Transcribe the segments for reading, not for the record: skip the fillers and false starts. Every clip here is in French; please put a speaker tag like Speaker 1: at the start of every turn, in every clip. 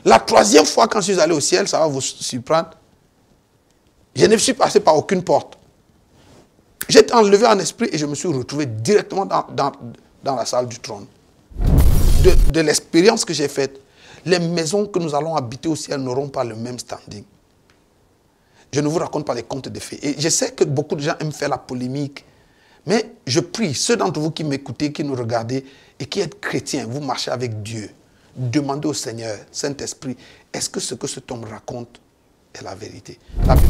Speaker 1: La troisième fois, quand je suis allé au ciel, ça va vous surprendre, je ne suis passé par aucune porte. J'étais enlevé en esprit et je me suis retrouvé directement dans la salle du trône. De l'expérience que j'ai faite, les maisons que nous allons habiter au ciel n'auront pas le même standing. Je ne vous raconte pas les contes de fées. Et je sais que beaucoup de gens aiment faire la polémique. Mais je prie, ceux d'entre vous qui m'écoutez, qui nous regardez et qui êtes chrétiens, vous marchez avec Dieu. Demandez au Seigneur, Saint-Esprit, est-ce que ce que cet homme raconte est la vérité?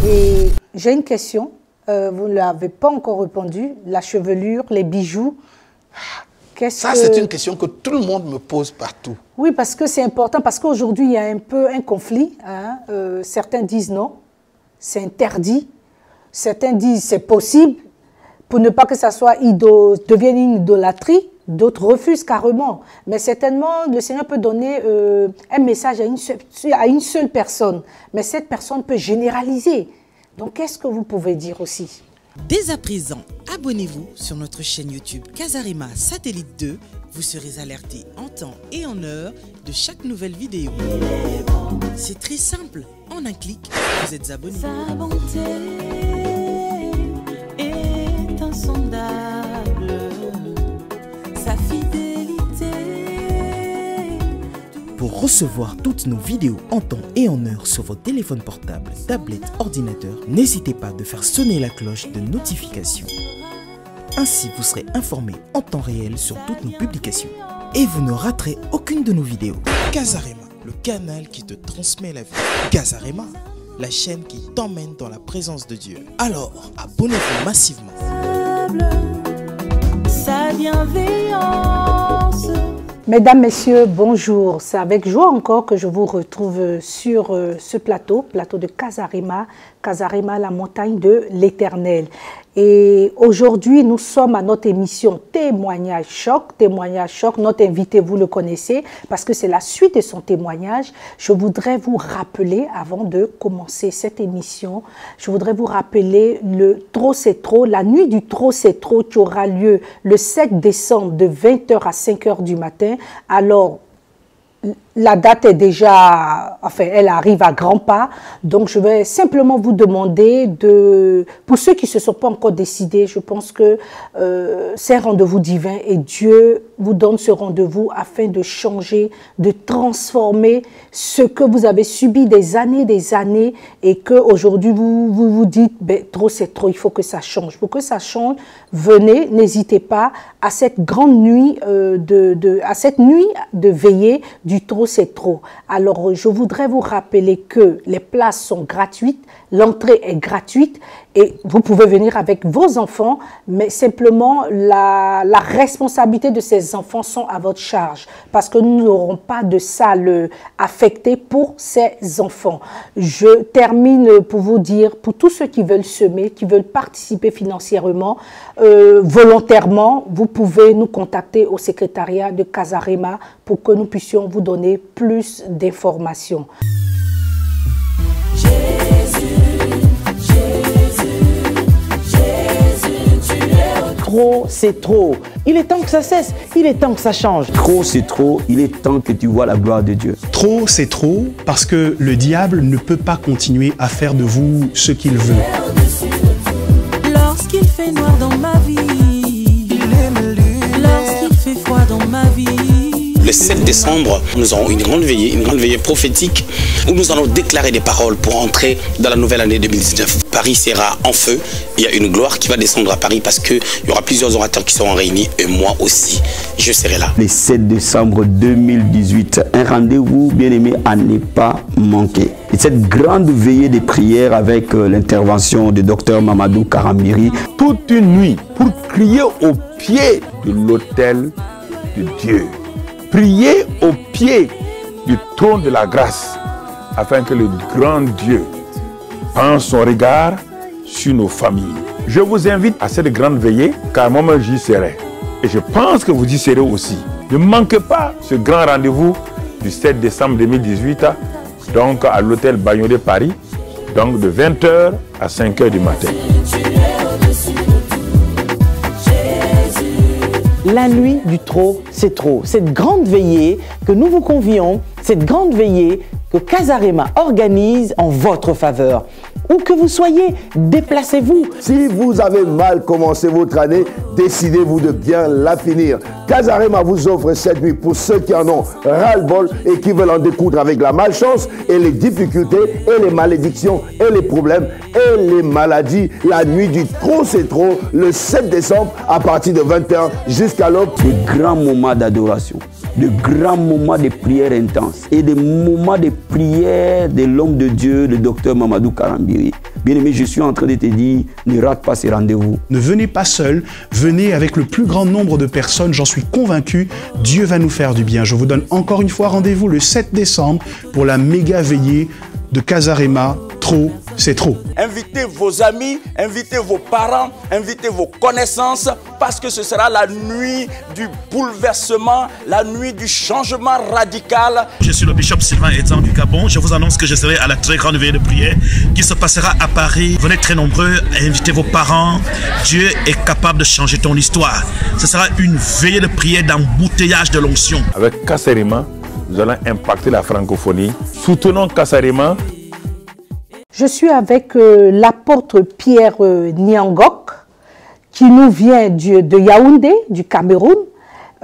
Speaker 2: Et j'ai une question. Vous ne l'avez pas encore répondu. La chevelure, les bijoux.
Speaker 1: Ça, c'est une question que tout le monde me pose partout.
Speaker 2: Oui, parce que c'est important. Parce qu'aujourd'hui, il y a un peu un conflit. Hein. Certains disent non, c'est interdit. Certains disent c'est possible. Pour ne pas que ça soit devienne une idolâtrie, d'autres refusent carrément. Mais certainement, le Seigneur peut donner un message à une seule personne. Mais cette personne peut généraliser. Donc, qu'est-ce que vous pouvez dire aussi?
Speaker 3: Dès à présent, abonnez-vous sur notre chaîne YouTube Casarima Satellite 2. Vous serez alerté en temps et en heure de chaque nouvelle vidéo. C'est très simple. En un clic, vous êtes abonné.
Speaker 4: Sa bonté est insondable. Sa fidélité.
Speaker 3: Pour recevoir toutes nos vidéos en temps et en heure sur votre téléphone portable, tablette, ordinateur, n'hésitez pas de faire sonner la cloche de notification. Ainsi, vous serez informé en temps réel sur toutes nos publications. Et vous ne raterez aucune de nos vidéos. Casarima, le canal qui te transmet la vie. Casarima, la chaîne qui t'emmène dans la présence de Dieu. Alors, abonnez-vous massivement.
Speaker 4: Sa bienveillance.
Speaker 2: Mesdames, Messieurs, bonjour. C'est avec joie encore que je vous retrouve sur ce plateau de Casarima, Casarima, la montagne de l'Éternel. Et aujourd'hui, nous sommes à notre émission Témoignage Choc. Témoignage Choc, notre invité, vous le connaissez, parce que c'est la suite de son témoignage. Je voudrais vous rappeler, avant de commencer cette émission, je voudrais vous rappeler le Trop c'est trop, la nuit du Trop c'est trop qui aura lieu le 7 décembre de 20h à 5h du matin. Alors, la date est déjà, enfin, elle arrive à grands pas. Donc, je vais simplement vous demander pour ceux qui ne se sont pas encore décidés, je pense que c'est un rendez-vous divin et Dieu vous donne ce rendez-vous afin de changer, de transformer ce que vous avez subi des années et qu'aujourd'hui vous dites, ben, trop c'est trop, il faut que ça change. Pour que ça change, venez, n'hésitez pas à cette grande nuit, à cette nuit de veillée du Trop c'est trop. Alors, je voudrais vous rappeler que les places sont gratuites, l'entrée est gratuite et vous pouvez venir avec vos enfants, mais simplement la responsabilité de ces enfants sont à votre charge parce que nous n'aurons pas de salle affectée pour ces enfants. Je termine pour vous dire, pour tous ceux qui veulent semer, qui veulent participer financièrement, volontairement, vous pouvez nous contacter au secrétariat de Casarima pour que nous puissions vous donner plus d'informations.
Speaker 5: Trop, c'est trop. Il est temps que ça cesse. Il est temps que ça change.
Speaker 6: Trop, c'est trop. Il est temps que tu vois la gloire de Dieu.
Speaker 7: Trop, c'est trop parce que le diable ne peut pas continuer à faire de vous ce qu'il veut.
Speaker 4: Lorsqu'il fait noir dans ma vie, lorsqu'il fait froid dans ma vie.
Speaker 8: Le 7 décembre, nous aurons une grande veillée prophétique où nous allons déclarer des paroles pour entrer dans la nouvelle année 2019. Paris sera en feu. Il y a une gloire qui va descendre à Paris parce qu'il y aura plusieurs orateurs qui seront réunis et moi aussi, je serai là.
Speaker 6: Le 7 décembre 2018, un rendez-vous bien aimé à ne pas manquer. Et cette grande veillée de prière avec l'intervention du docteur Mamadou Karambiri.
Speaker 9: Toute une nuit pour crier au pied de l'autel de Dieu. Priez au pied du trône de la grâce afin que le grand Dieu pense son regard sur nos familles. Je vous invite à cette grande veillée car moi-même j'y serai. Et je pense que vous y serez aussi. Ne manquez pas ce grand rendez-vous du 7 décembre 2018 donc à l'hôtel Bagnon de Paris, donc de 20h à 5h du matin.
Speaker 5: La nuit du Trop c'est trop. Cette grande veillée que nous vous convions cette grande veillée que Casarema organise en votre faveur. Où que vous soyez, déplacez-vous.
Speaker 10: Si vous avez mal commencé votre année, décidez-vous de bien la finir. Casarema vous offre cette nuit pour ceux qui en ont ras-le-bol et qui veulent en découdre avec la malchance et les difficultés et les malédictions et les problèmes et les maladies. La nuit du trop c'est trop, le 7 décembre à partir de 20h jusqu'à l'aube.
Speaker 6: De grands moments d'adoration, de grands moments de prière intense et des moments de prière de l'homme de Dieu, le docteur Mamadou Karambiri. Bien-aimé, je suis en train de te dire, ne rate pas ces rendez-vous.
Speaker 7: Ne venez pas seul, venez avec le plus grand nombre de personnes, j'en suis convaincu, Dieu va nous faire du bien. Je vous donne encore une fois rendez-vous le 7 décembre pour la méga veillée de Casarema. Trop, c'est trop.
Speaker 11: Invitez vos amis, invitez vos parents, invitez vos connaissances, parce que ce sera la nuit du bouleversement, la nuit du changement radical.
Speaker 12: Je suis le bishop Sylvain Etan du Gabon. Je vous annonce que je serai à la très grande veillée de prière qui se passera à Paris. Venez très nombreux, invitez vos parents. Dieu est capable de changer ton histoire. Ce sera une veillée de prière d'embouteillage de l'onction.
Speaker 9: Avec Casarema, nous allons impacter la francophonie. Soutenons Casarema.
Speaker 2: Je suis avec l'apôtre Pierre Niangok, qui nous vient de Yaoundé, du Cameroun,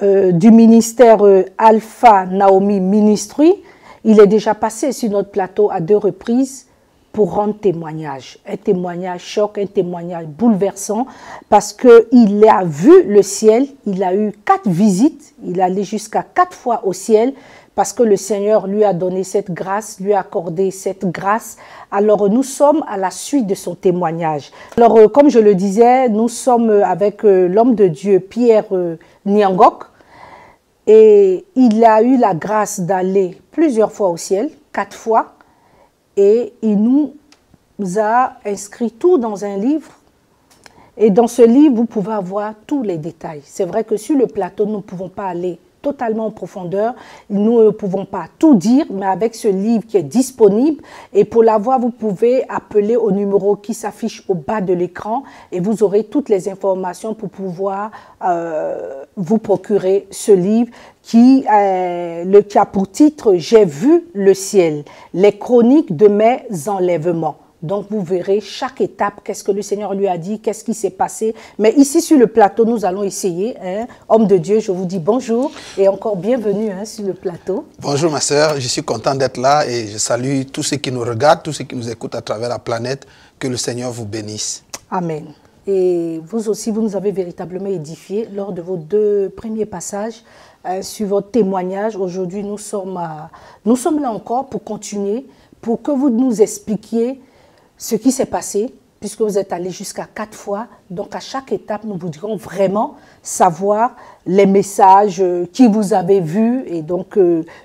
Speaker 2: du ministère Alpha Naomi Ministry. Il est déjà passé sur notre plateau à 2 reprises pour rendre témoignage. Un témoignage choc, un témoignage bouleversant, parce qu'il a vu le ciel, il a eu 4 visites, il est allé jusqu'à 4 fois au ciel, parce que le Seigneur lui a donné cette grâce, lui a accordé cette grâce. Alors nous sommes à la suite de son témoignage. Alors comme je le disais, nous sommes avec l'homme de Dieu Pierre Niangok, et il a eu la grâce d'aller plusieurs fois au ciel, 4 fois, et il nous a inscrit tout dans un livre. Et dans ce livre, vous pouvez avoir tous les détails. C'est vrai que sur le plateau, nous ne pouvons pas aller totalement en profondeur. Nous ne pouvons pas tout dire, mais avec ce livre qui est disponible, et pour l'avoir, vous pouvez appeler au numéro qui s'affiche au bas de l'écran et vous aurez toutes les informations pour pouvoir vous procurer ce livre qui a pour titre « J'ai vu le ciel, les chroniques de mes enlèvements ». Donc, vous verrez chaque étape, qu'est-ce que le Seigneur lui a dit, qu'est-ce qui s'est passé. Mais ici, sur le plateau, nous allons essayer. Hein. Homme de Dieu, je vous dis bonjour et encore bienvenue sur le plateau.
Speaker 1: Bonjour ma sœur, je suis content d'être là et je salue tous ceux qui nous regardent, tous ceux qui nous écoutent à travers la planète. Que le Seigneur vous bénisse. Amen.
Speaker 2: Et vous aussi, vous nous avez véritablement édifiés lors de vos 2 premiers passages sur votre témoignage. Aujourd'hui, nous sommes là encore pour continuer, pour que vous nous expliquiez ce qui s'est passé, puisque vous êtes allé jusqu'à 4 fois. Donc, à chaque étape, nous voudrions vraiment savoir les messages qui vous avez vus. Et donc,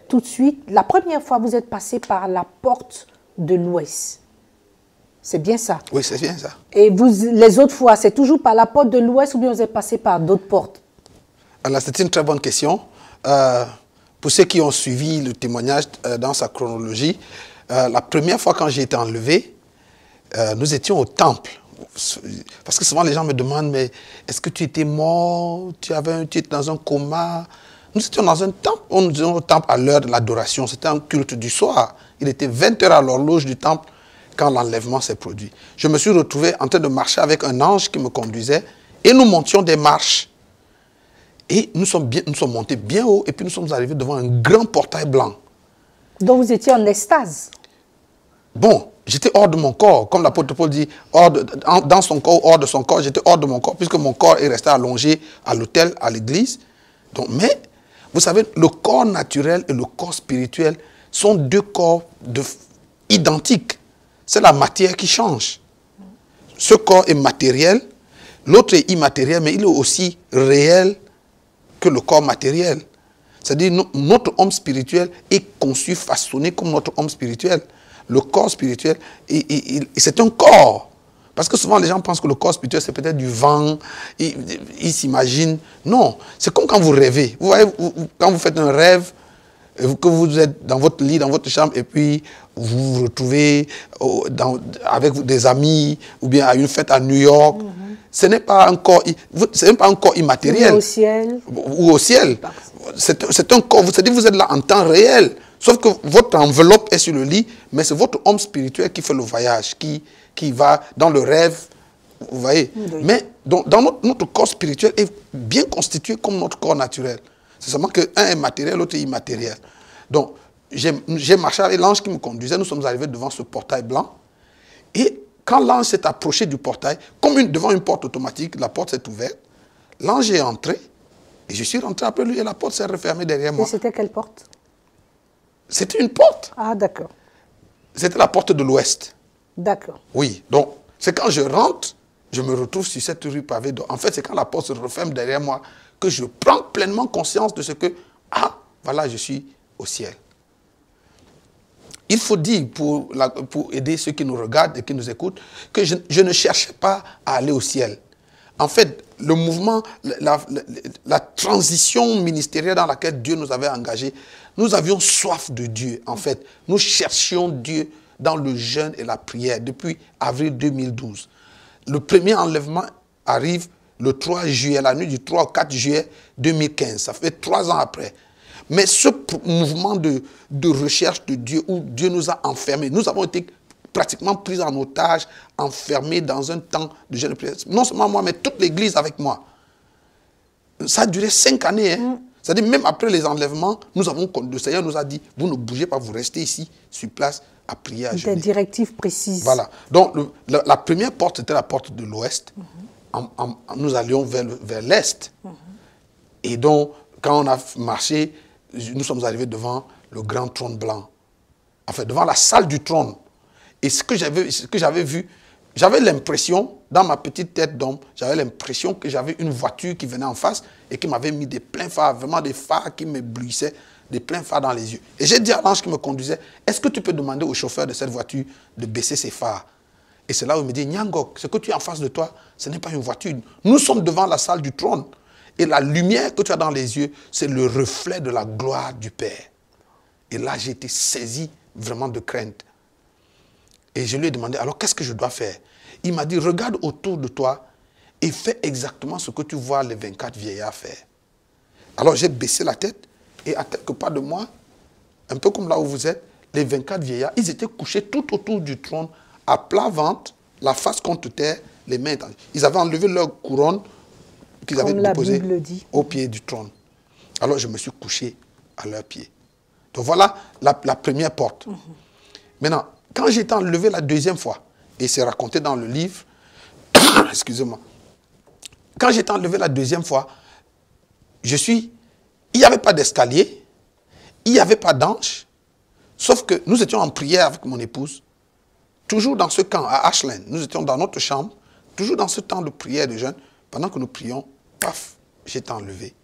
Speaker 2: tout de suite, la première fois, vous êtes passé par la porte de l'Ouest. C'est bien ça?
Speaker 1: Oui, c'est bien ça.
Speaker 2: Et vous, les autres fois, c'est toujours par la porte de l'Ouest ou bien vous êtes passé par d'autres portes?
Speaker 1: Alors, c'est une très bonne question. Pour ceux qui ont suivi le témoignage dans sa chronologie, la première fois quand j'ai été enlevé, nous étions au temple. Parce que souvent les gens me demandent, mais est-ce que tu étais mort, tu étais dans un coma? Nous étions dans un temple, on nous disait au temple à l'heure de l'adoration, c'était un culte du soir. Il était 20h à l'horloge du temple quand l'enlèvement s'est produit. Je me suis retrouvé en train de marcher avec un ange qui me conduisait et nous montions des marches. Et nous sommes montés bien haut et puis nous sommes arrivés devant un grand portail blanc.
Speaker 2: Donc vous étiez en extase?
Speaker 1: Bon, j'étais hors de mon corps, comme l'apôtre Paul dit, dans son corps, hors de son corps, j'étais hors de mon corps, puisque mon corps est resté allongé à l'autel, à l'église. Donc, mais, vous savez, le corps naturel et le corps spirituel sont 2 corps identiques. C'est la matière qui change. Ce corps est matériel, l'autre est immatériel, mais il est aussi réel que le corps matériel. C'est-à-dire, notre homme spirituel est conçu, façonné comme notre homme spirituel. Le corps spirituel, c'est un corps. Parce que souvent, les gens pensent que le corps spirituel, c'est peut-être du vent. Ils s'imaginent. Non, c'est comme quand vous rêvez. Vous voyez, quand vous faites un rêve, que vous êtes dans votre lit, dans votre chambre, et puis vous vous retrouvez avec des amis, ou bien à une fête à New York. Ce n'est pas un corps immatériel.
Speaker 2: Ou au ciel.
Speaker 1: Ou au ciel. C'est un corps, c'est-à-dire que vous êtes là en temps réel. Sauf que votre enveloppe est sur le lit, mais c'est votre homme spirituel qui fait le voyage, qui va dans le rêve, vous voyez. Oui. Mais notre corps spirituel est bien constitué comme notre corps naturel. C'est seulement qu'un est matériel, l'autre est immatériel. Donc, j'ai marché avec l'ange qui me conduisait, nous sommes arrivés devant ce portail blanc, et quand l'ange s'est approché du portail, comme devant une porte automatique, la porte s'est ouverte, l'ange est entré, et je suis rentré après lui, et la porte s'est refermée derrière moi.
Speaker 2: Et c'était quelle porte?
Speaker 1: C'était une porte.
Speaker 2: Ah, d'accord.
Speaker 1: C'était la porte de l'ouest.
Speaker 2: D'accord.
Speaker 1: Oui, donc c'est quand je rentre, je me retrouve sur cette rue pavée. En fait, c'est quand la porte se referme derrière moi que je prends pleinement conscience de ce que, ah, voilà, je suis au ciel. Il faut dire, pour aider ceux qui nous regardent et qui nous écoutent, que je ne cherchais pas à aller au ciel. En fait, le mouvement, la transition ministérielle dans laquelle Dieu nous avait engagés, nous avions soif de Dieu, en fait. Nous cherchions Dieu dans le jeûne et la prière depuis avril 2012. Le premier enlèvement arrive le 3 juillet, la nuit du 3 au 4 juillet 2015. Ça fait 3 ans après. Mais ce mouvement de recherche de Dieu, où Dieu nous a enfermés, nous avons été pratiquement pris en otage, enfermés dans un temps de jeûne et prière. Non seulement moi, mais toute l'église avec moi. Ça a duré 5 années. Hein. C'est-à-dire, même après les enlèvements, le Seigneur nous a dit, vous ne bougez pas, vous restez ici, sur place, à prier, à jeûner.
Speaker 2: Des directives précises.
Speaker 1: Voilà. Donc, la première porte, c'était la porte de l'ouest. Nous allions vers l'est. Et donc, quand on a marché, nous sommes arrivés devant le grand trône blanc. Enfin, devant la salle du trône. Et ce que j'avais vu, j'avais l'impression, dans ma petite tête d'homme, j'avais l'impression que j'avais une voiture qui venait en face et qui m'avait mis des pleins phares, vraiment des phares qui m'éblouissaient, des pleins phares dans les yeux. Et j'ai dit à l'ange qui me conduisait, est-ce que tu peux demander au chauffeur de cette voiture de baisser ses phares? Et c'est là où il me dit, Nyangok, ce que tu as en face de toi, ce n'est pas une voiture. Nous sommes devant la salle du trône. Et la lumière que tu as dans les yeux, c'est le reflet de la gloire du Père. Et là, j'ai été saisi vraiment de crainte. Et je lui ai demandé, alors qu'est-ce que je dois faire? Il m'a dit, regarde autour de toi et fais exactement ce que tu vois les 24 vieillards faire. Alors j'ai baissé la tête et à quelques pas de moi, un peu comme là où vous êtes, les 24 vieillards, ils étaient couchés tout autour du trône, à plat ventre, la face contre terre, les mains étendues. Ils avaient enlevé leur couronne qu'ils avaient déposée au pied du trône. Alors je me suis couché à leurs pieds. Donc voilà la première porte. Maintenant, quand j'ai été enlevé la deuxième fois, et c'est raconté dans le livre, excusez-moi, quand j'ai été enlevé la deuxième fois, il n'y avait pas d'escalier, il n'y avait pas d'ange, sauf que nous étions en prière avec mon épouse, toujours dans ce camp à Ashland, nous étions dans notre chambre, toujours dans ce temps de prière de jeûne, pendant que nous prions, paf, j'ai été enlevé.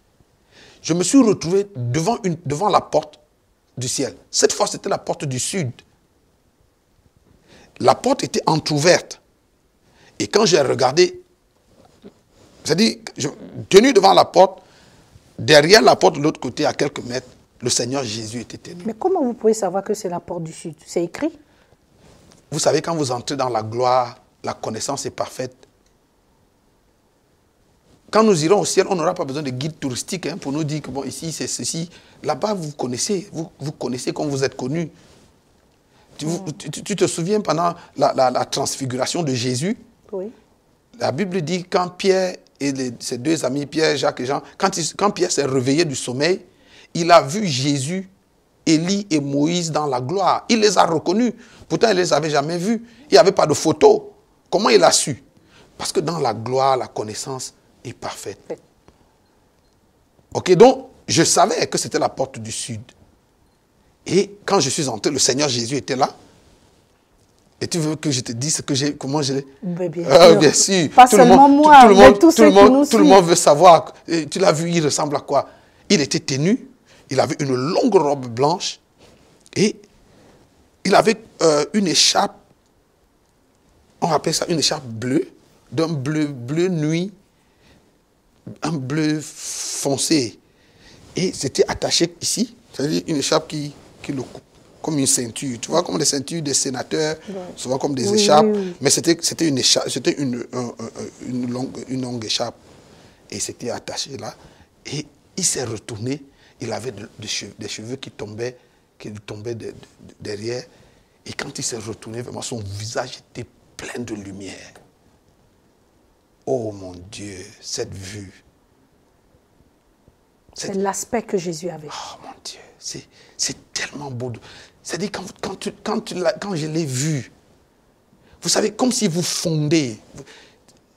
Speaker 1: Je me suis retrouvé devant la porte du ciel. Cette fois, c'était la porte du sud. La porte était entrouverte. Et quand j'ai regardé, c'est-à-dire, tenu devant la porte, derrière la porte de l'autre côté, à quelques mètres, le Seigneur Jésus était tenu.
Speaker 2: Mais comment vous pouvez savoir que c'est la porte du sud? C'est écrit?
Speaker 1: Vous savez, quand vous entrez dans la gloire, la connaissance est parfaite. Quand nous irons au ciel, on n'aura pas besoin de guide touristique pour nous dire que bon, ici c'est ceci. Là-bas, vous connaissez comme vous êtes connus. Tu te souviens pendant la transfiguration de Jésus? Oui. La Bible dit quand Pierre et ses deux amis, Pierre, Jacques et Jean, quand Pierre s'est réveillé du sommeil, il a vu Jésus, Élie et Moïse dans la gloire. Il les a reconnus. Pourtant, il ne les avait jamais vus. Il n'y avait pas de photo. Comment il a su? Parce que dans la gloire, la connaissance est parfaite. Ok, donc, je savais que c'était la porte du sud. Et quand je suis entré, le Seigneur Jésus était là. Et tu veux que je te dise comment je l'ai... Bien sûr.
Speaker 2: Pas seulement moi, mais tous ceux qui nous suivent.
Speaker 1: Tout le monde veut savoir. Et tu l'as vu, il ressemble à quoi? Il était tenu, il avait une longue robe blanche et il avait une écharpe, on appelle ça une écharpe bleue, d'un bleu nuit, un bleu foncé. Et c'était attaché ici, c'est-à-dire une écharpe qui le coupe, comme une ceinture. Tu vois, comme les ceintures des sénateurs, souvent comme des écharpes. Oui. Mais c'était une écharpe, c'était une longue écharpe. Et c'était attaché là. Et il s'est retourné, il avait des cheveux qui tombaient qui lui tombait derrière. Et quand il s'est retourné, vraiment, son visage était plein de lumière. Oh mon Dieu, cette vue.
Speaker 2: C'est l'aspect que Jésus avait.
Speaker 1: Oh mon Dieu, c'est tellement beau. C'est-à-dire, quand je l'ai vu, vous savez, comme si vous fondez.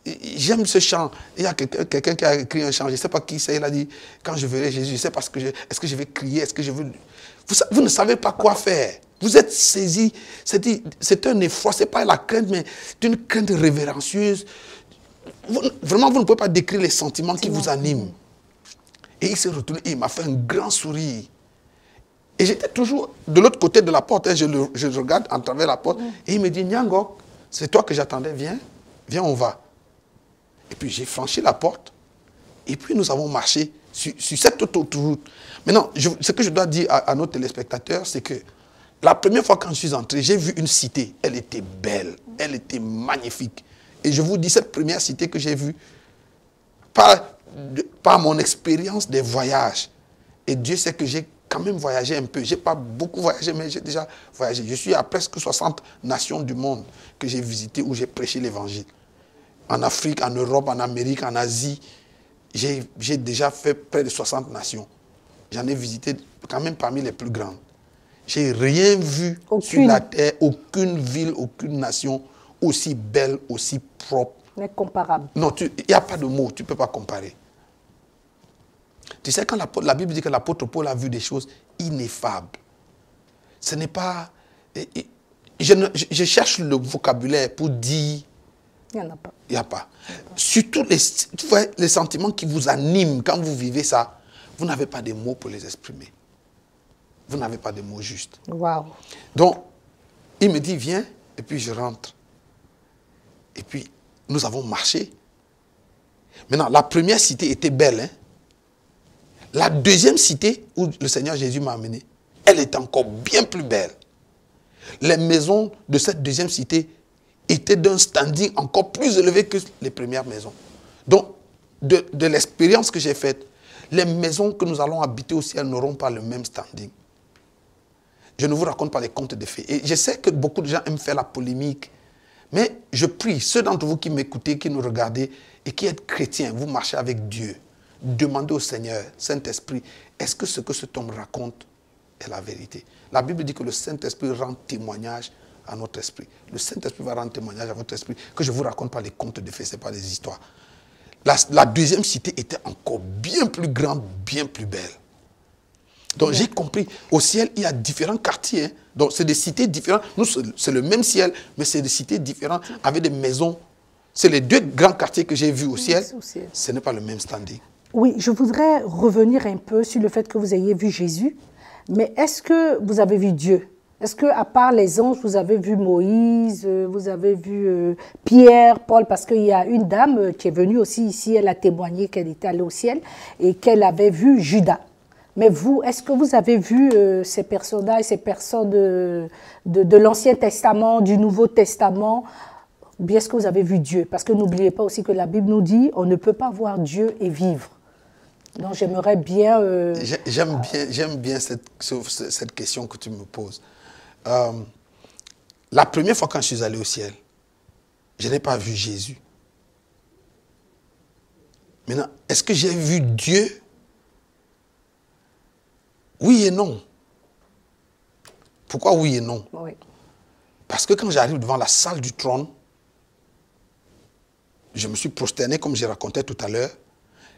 Speaker 1: J'aime ce chant. Il y a quelqu'un qui a écrit un chant, je ne sais pas qui c'est, il a dit, quand je verrai Jésus, je ne sais pas est-ce que je vais crier, est-ce que je veux... Vous ne savez pas quoi faire. Vous êtes saisis. C'est un effroi, ce n'est pas la crainte, mais c'est une crainte révérencieuse. Vraiment, vous ne pouvez pas décrire les sentiments qui vous animent. Et il s'est retourné et il m'a fait un grand sourire. Et j'étais toujours de l'autre côté de la porte. Hein, je le regarde en travers la porte. Et il me dit, Nyangok, c'est toi que j'attendais, viens, on va. Et puis j'ai franchi la porte. Et puis nous avons marché sur cette autoroute. Maintenant, ce que je dois dire à nos téléspectateurs, c'est que la première fois quand je suis entré, j'ai vu une cité. Elle était belle, elle était magnifique. Et je vous dis, cette première cité que j'ai vue, par mon expérience des voyages, et Dieu sait que j'ai quand même voyagé un peu. Je n'ai pas beaucoup voyagé, mais j'ai déjà voyagé. Je suis à presque 60 nations du monde que j'ai visitées, où j'ai prêché l'évangile. En Afrique, en Europe, en Amérique, en Asie, j'ai déjà fait près de 60 nations. J'en ai visité quand même parmi les plus grandes. Je n'ai rien vu sur la terre, aucune ville, aucune nation aussi belle, aussi propre.
Speaker 2: Mais comparable.
Speaker 1: Non, il n'y a pas de mots, tu ne peux pas comparer. Tu sais, quand la Bible dit que l'apôtre Paul a vu des choses ineffables, ce n'est pas... Je cherche le vocabulaire pour dire...
Speaker 2: Il n'y en a pas.
Speaker 1: Il n'y a pas. Surtout les sentiments qui vous animent quand vous vivez ça, vous n'avez pas de mots pour les exprimer. Vous n'avez pas de mots justes.
Speaker 2: Waouh.
Speaker 1: Donc, il me dit, viens, et puis je rentre. Et puis, nous avons marché. Maintenant, la première cité était belle. Hein? La deuxième cité où le Seigneur Jésus m'a amené, elle est encore bien plus belle. Les maisons de cette deuxième cité étaient d'un standing encore plus élevé que les premières maisons. Donc, de l'expérience que j'ai faite, les maisons que nous allons habiter au ciel n'auront pas le même standing. Je ne vous raconte pas les contes de fées. Et je sais que beaucoup de gens aiment faire la polémique. Mais je prie, ceux d'entre vous qui m'écoutez, qui nous regardez et qui êtes chrétiens, vous marchez avec Dieu. Demandez au Seigneur, Saint-Esprit, est-ce que ce que cet homme raconte est la vérité? La Bible dit que le Saint-Esprit rend témoignage à notre esprit. Le Saint-Esprit va rendre témoignage à votre esprit que je ne vous raconte pas les contes de fées, ce n'est pas des histoires. La deuxième cité était encore bien plus grande, bien plus belle. Donc j'ai compris, au ciel, il y a différents quartiers. Hein. Donc c'est des cités différentes. Nous, c'est le même ciel, mais c'est des cités différentes avec des maisons. C'est les deux grands quartiers que j'ai vus au ciel. Ce n'est pas le même standing.
Speaker 2: Oui, je voudrais revenir un peu sur le fait que vous ayez vu Jésus. Mais est-ce que vous avez vu Dieu? Est-ce qu'à part les anges, vous avez vu Moïse, vous avez vu Pierre, Paul? Parce qu'il y a une dame qui est venue aussi ici, elle a témoigné qu'elle était allée au ciel et qu'elle avait vu Judas. Mais vous, est-ce que vous avez vu ces personnages, ces personnes de l'Ancien Testament, du Nouveau Testament? Ou bien est-ce que vous avez vu Dieu? Parce que n'oubliez pas aussi que la Bible nous dit on ne peut pas voir Dieu et vivre. Donc j'aimerais bien...
Speaker 1: J'aime bien cette question que tu me poses. La première fois quand je suis allé au ciel, je n'ai pas vu Jésus. Maintenant, est-ce que j'ai vu Dieu? Oui et non. Pourquoi oui et non?
Speaker 2: Oui.
Speaker 1: Parce que quand j'arrive devant la salle du trône, je me suis prosterné comme j'ai raconté tout à l'heure.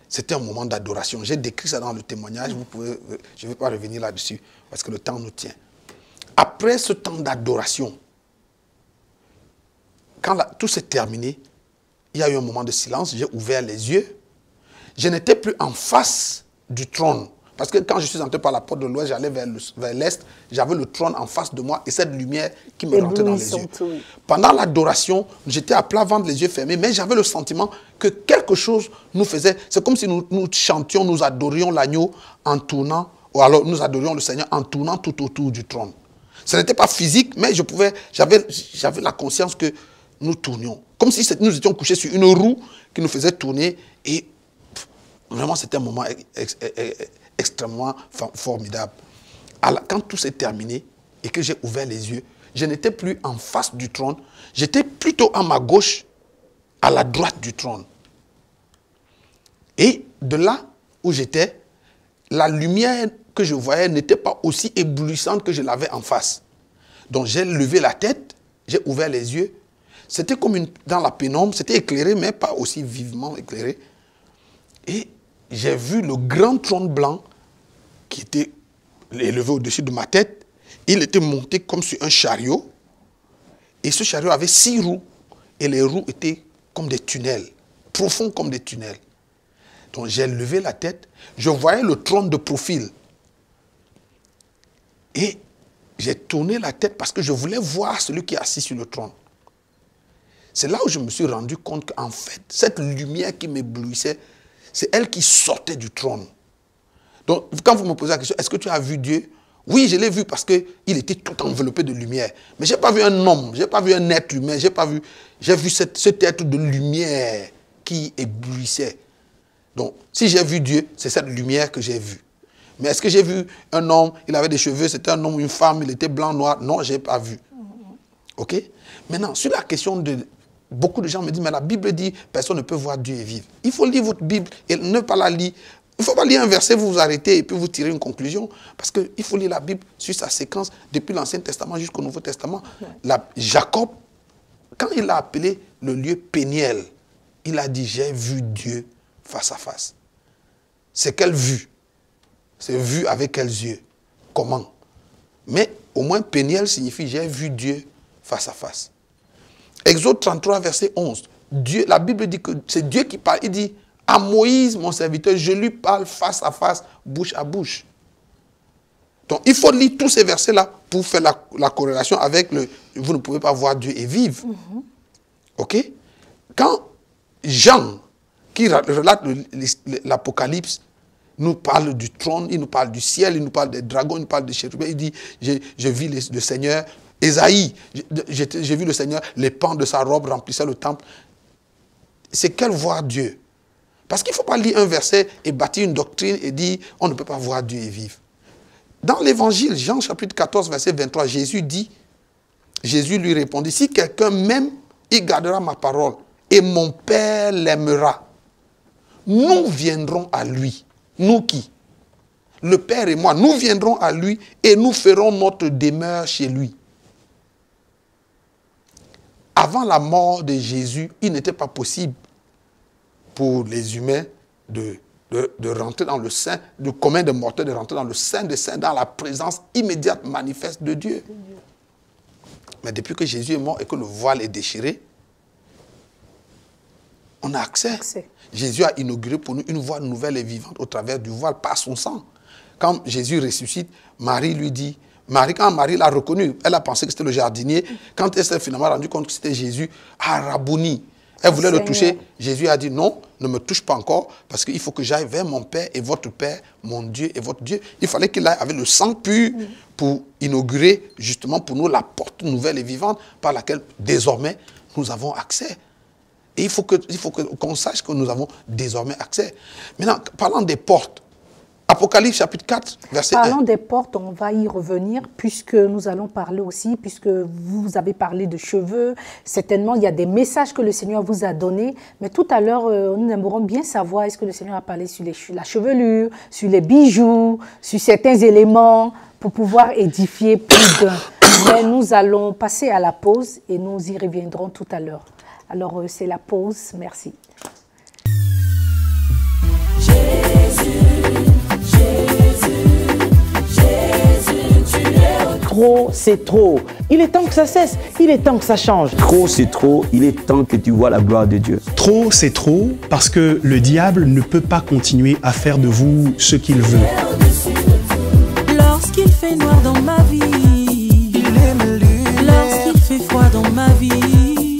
Speaker 1: C'était un moment d'adoration. J'ai décrit ça dans le témoignage. Je ne vais pas revenir là-dessus parce que le temps nous tient. Après ce temps d'adoration, quand tout s'est terminé, il y a eu un moment de silence. J'ai ouvert les yeux. Je n'étais plus en face du trône. Parce que quand je suis entré par la porte de l'ouest, j'allais vers l'est, j'avais le trône en face de moi et cette lumière qui me rentrait dans les yeux. Pendant l'adoration, j'étais à plat ventre, les yeux fermés, mais j'avais le sentiment que quelque chose nous faisait. C'est comme si nous chantions, nous adorions l'agneau en tournant, ou alors nous adorions le Seigneur en tournant tout autour du trône. Ce n'était pas physique, mais j'avais la conscience que nous tournions. Comme si nous étions couchés sur une roue qui nous faisait tourner et vraiment c'était un moment extrêmement formidable. quand tout s'est terminé et que j'ai ouvert les yeux, je n'étais plus en face du trône, j'étais plutôt à ma gauche, à la droite du trône. Et de là où j'étais, la lumière que je voyais n'était pas aussi éblouissante que je l'avais en face. Donc j'ai levé la tête, j'ai ouvert les yeux. C'était comme dans la pénombre, c'était éclairé, mais pas aussi vivement éclairé. Et j'ai vu le grand trône blanc qui était élevé au-dessus de ma tête. Il était monté comme sur un chariot. Et ce chariot avait 6 roues. Et les roues étaient comme des tunnels, profonds comme des tunnels. Donc j'ai levé la tête, je voyais le trône de profil. Et j'ai tourné la tête parce que je voulais voir celui qui est assis sur le trône. C'est là où je me suis rendu compte qu'en fait, cette lumière qui m'éblouissait, c'est elle qui sortait du trône. Donc, quand vous me posez la question, est-ce que tu as vu Dieu? Oui, je l'ai vu parce qu'il était tout enveloppé de lumière. Mais je n'ai pas vu un homme, je n'ai pas vu un être humain, j'ai vu cet être de lumière qui éblouissait. Donc, si j'ai vu Dieu, c'est cette lumière que j'ai vue. Mais est-ce que j'ai vu un homme, il avait des cheveux, c'était un homme ou une femme, il était blanc, noir? Non, je n'ai pas vu. Ok? Maintenant, sur la question de... Beaucoup de gens me disent, mais la Bible dit, personne ne peut voir Dieu et vivre. Il faut lire votre Bible et ne pas la lire. Il ne faut pas lire un verset, vous vous arrêtez et puis vous tirez une conclusion. Parce qu'il faut lire la Bible sur sa séquence, depuis l'Ancien Testament jusqu'au Nouveau Testament. Jacob, quand il a appelé le lieu Péniel, il a dit, j'ai vu Dieu face à face. C'est quelle vue? C'est vu avec quels yeux? Comment? Mais au moins Péniel signifie, j'ai vu Dieu face à face. Exode 33, verset 11. Dieu, la Bible dit que c'est Dieu qui parle. Il dit, à Moïse, mon serviteur, je lui parle face à face, bouche à bouche. Donc, il faut lire tous ces versets-là pour faire la corrélation avec le « vous ne pouvez pas voir Dieu et vivre ». Ok? Quand Jean, qui relate l'Apocalypse, nous parle du trône, il nous parle du ciel, il nous parle des dragons, il nous parle des chérubins, il dit « je vis le Seigneur ». Ésaïe, j'ai vu le Seigneur, les pans de sa robe remplissaient le temple. C'est quel voir Dieu? Parce qu'il ne faut pas lire un verset et bâtir une doctrine et dire on ne peut pas voir Dieu et vivre. Dans l'évangile, Jean chapitre 14, verset 23, Jésus lui répondit, si quelqu'un m'aime, il gardera ma parole et mon Père l'aimera. Nous viendrons à lui. Nous qui? Le Père et moi, nous viendrons à lui et nous ferons notre demeure chez lui. Avant la mort de Jésus, il n'était pas possible pour les humains de rentrer dans le sein, le commun des mortels de rentrer dans le sein des saints, dans la présence immédiate, manifeste de Dieu. Mais depuis que Jésus est mort et que le voile est déchiré, on a accès. Jésus a inauguré pour nous une voie nouvelle et vivante au travers du voile, par son sang. Quand Jésus ressuscite, Marie lui dit... Quand Marie l'a reconnu, elle a pensé que c'était le jardinier. Quand elle s'est finalement rendue compte que c'était Jésus, Rabouni, elle voulait le toucher. Jésus a dit non, ne me touche pas encore, parce qu'il faut que j'aille vers mon Père et votre Père, mon Dieu et votre Dieu. Il fallait qu'il aille avec le sang pur pour inaugurer justement pour nous la porte nouvelle et vivante par laquelle désormais nous avons accès. Et il faut qu'on sache que nous avons désormais accès. Maintenant, parlant des portes, Apocalypse chapitre 4, verset 1.
Speaker 2: Parlant des portes, on va y revenir, puisque nous allons parler aussi, puisque vous avez parlé de cheveux. Certainement, il y a des messages que le Seigneur vous a donnés. Mais tout à l'heure, nous aimerons bien savoir, est-ce que le Seigneur a parlé sur la chevelure, sur les bijoux, sur certains éléments, pour pouvoir édifier plus d'un. Mais nous allons passer à la pause et nous y reviendrons tout à l'heure. Alors, c'est la pause. Merci.
Speaker 5: Trop, c'est trop. Il est temps que ça cesse. Il est temps que ça change.
Speaker 6: Trop, c'est trop. Il est temps que tu vois la gloire de Dieu.
Speaker 7: Trop, c'est trop, parce que le diable ne peut pas continuer à faire de vous ce qu'il veut.
Speaker 4: Lorsqu'il fait noir dans ma vie, lorsqu'il fait froid dans ma vie.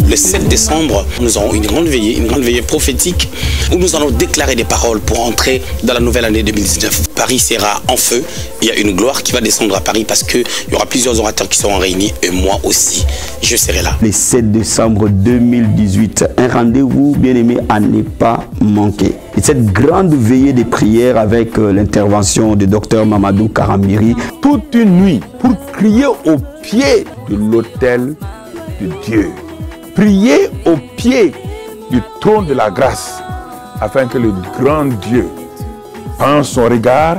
Speaker 8: Le 7 décembre, nous aurons une grande veillée prophétique où nous allons déclarer des paroles pour entrer dans la nouvelle année 2019. Paris sera en feu. Il y a une gloire qui va descendre à Paris parce qu'il y aura plusieurs orateurs qui seront réunis et moi aussi. je serai là.
Speaker 6: Le 7 décembre 2018, un rendez-vous bien aimé à ne pas manquer. Et cette grande veillée de prière avec l'intervention du docteur Mamadou Karambiri.
Speaker 9: Toute une nuit pour crier au pied de l'autel de Dieu. Prier au pied du trône de la grâce afin que le grand Dieu pense son regard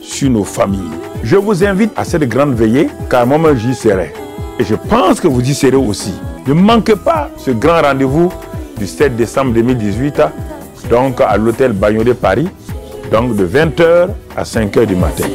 Speaker 9: sur nos familles. Je vous invite à cette grande veillée car moi-même j'y serai. Et je pense que vous y serez aussi. Ne manquez pas ce grand rendez-vous du 7 décembre 2018, donc à l'hôtel Bagnon de Paris, donc de 20h à 5h du matin.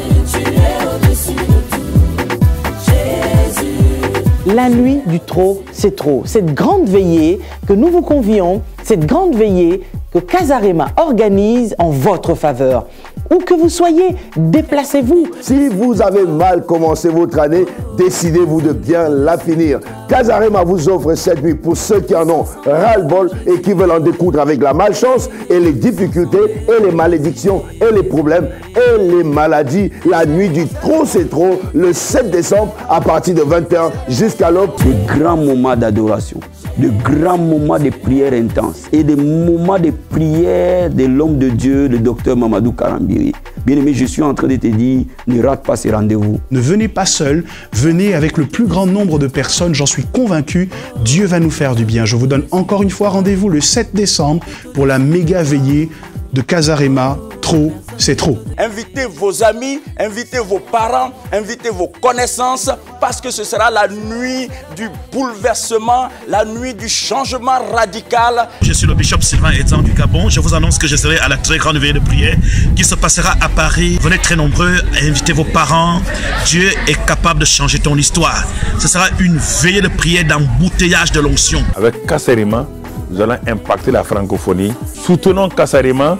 Speaker 5: La nuit du trop, c'est trop. Cette grande veillée que nous vous convions, cette grande veillée que Casarema organise en votre faveur. Où que vous soyez, déplacez-vous.
Speaker 10: Si vous avez mal commencé votre année, décidez-vous de bien la finir. Casarema vous offre cette nuit pour ceux qui en ont ras-le-bol et qui veulent en découdre avec la malchance et les difficultés et les malédictions et les problèmes et les maladies. La nuit du trop c'est trop, le 7 décembre à partir de 20h jusqu'à l'aube.
Speaker 6: De grands moments d'adoration, de grands moments de prière intense et des moments de prière de l'homme de Dieu, le docteur Mamadou Karambiri. Bien-aimé, je suis en train de te dire, ne rate pas ces rendez-vous.
Speaker 7: Ne venez pas seul, venez avec le plus grand nombre de personnes, j'en suis convaincu, Dieu va nous faire du bien. Je vous donne encore une fois rendez-vous le 7 décembre pour la méga veillée de Casarema. Trop, c'est trop.
Speaker 11: Invitez vos amis, invitez vos parents, invitez vos connaissances, parce que ce sera la nuit du bouleversement, la nuit du changement radical.
Speaker 12: Je suis le bishop Sylvain Etzan du Gabon. Je vous annonce que je serai à la très grande veillée de prière qui se passera à Paris. Venez très nombreux, invitez vos parents. Dieu est capable de changer ton histoire. Ce sera une veillée de prière d'embouteillage de l'onction.
Speaker 9: Avec Casarema, nous allons impacter la francophonie. Soutenons Casarema.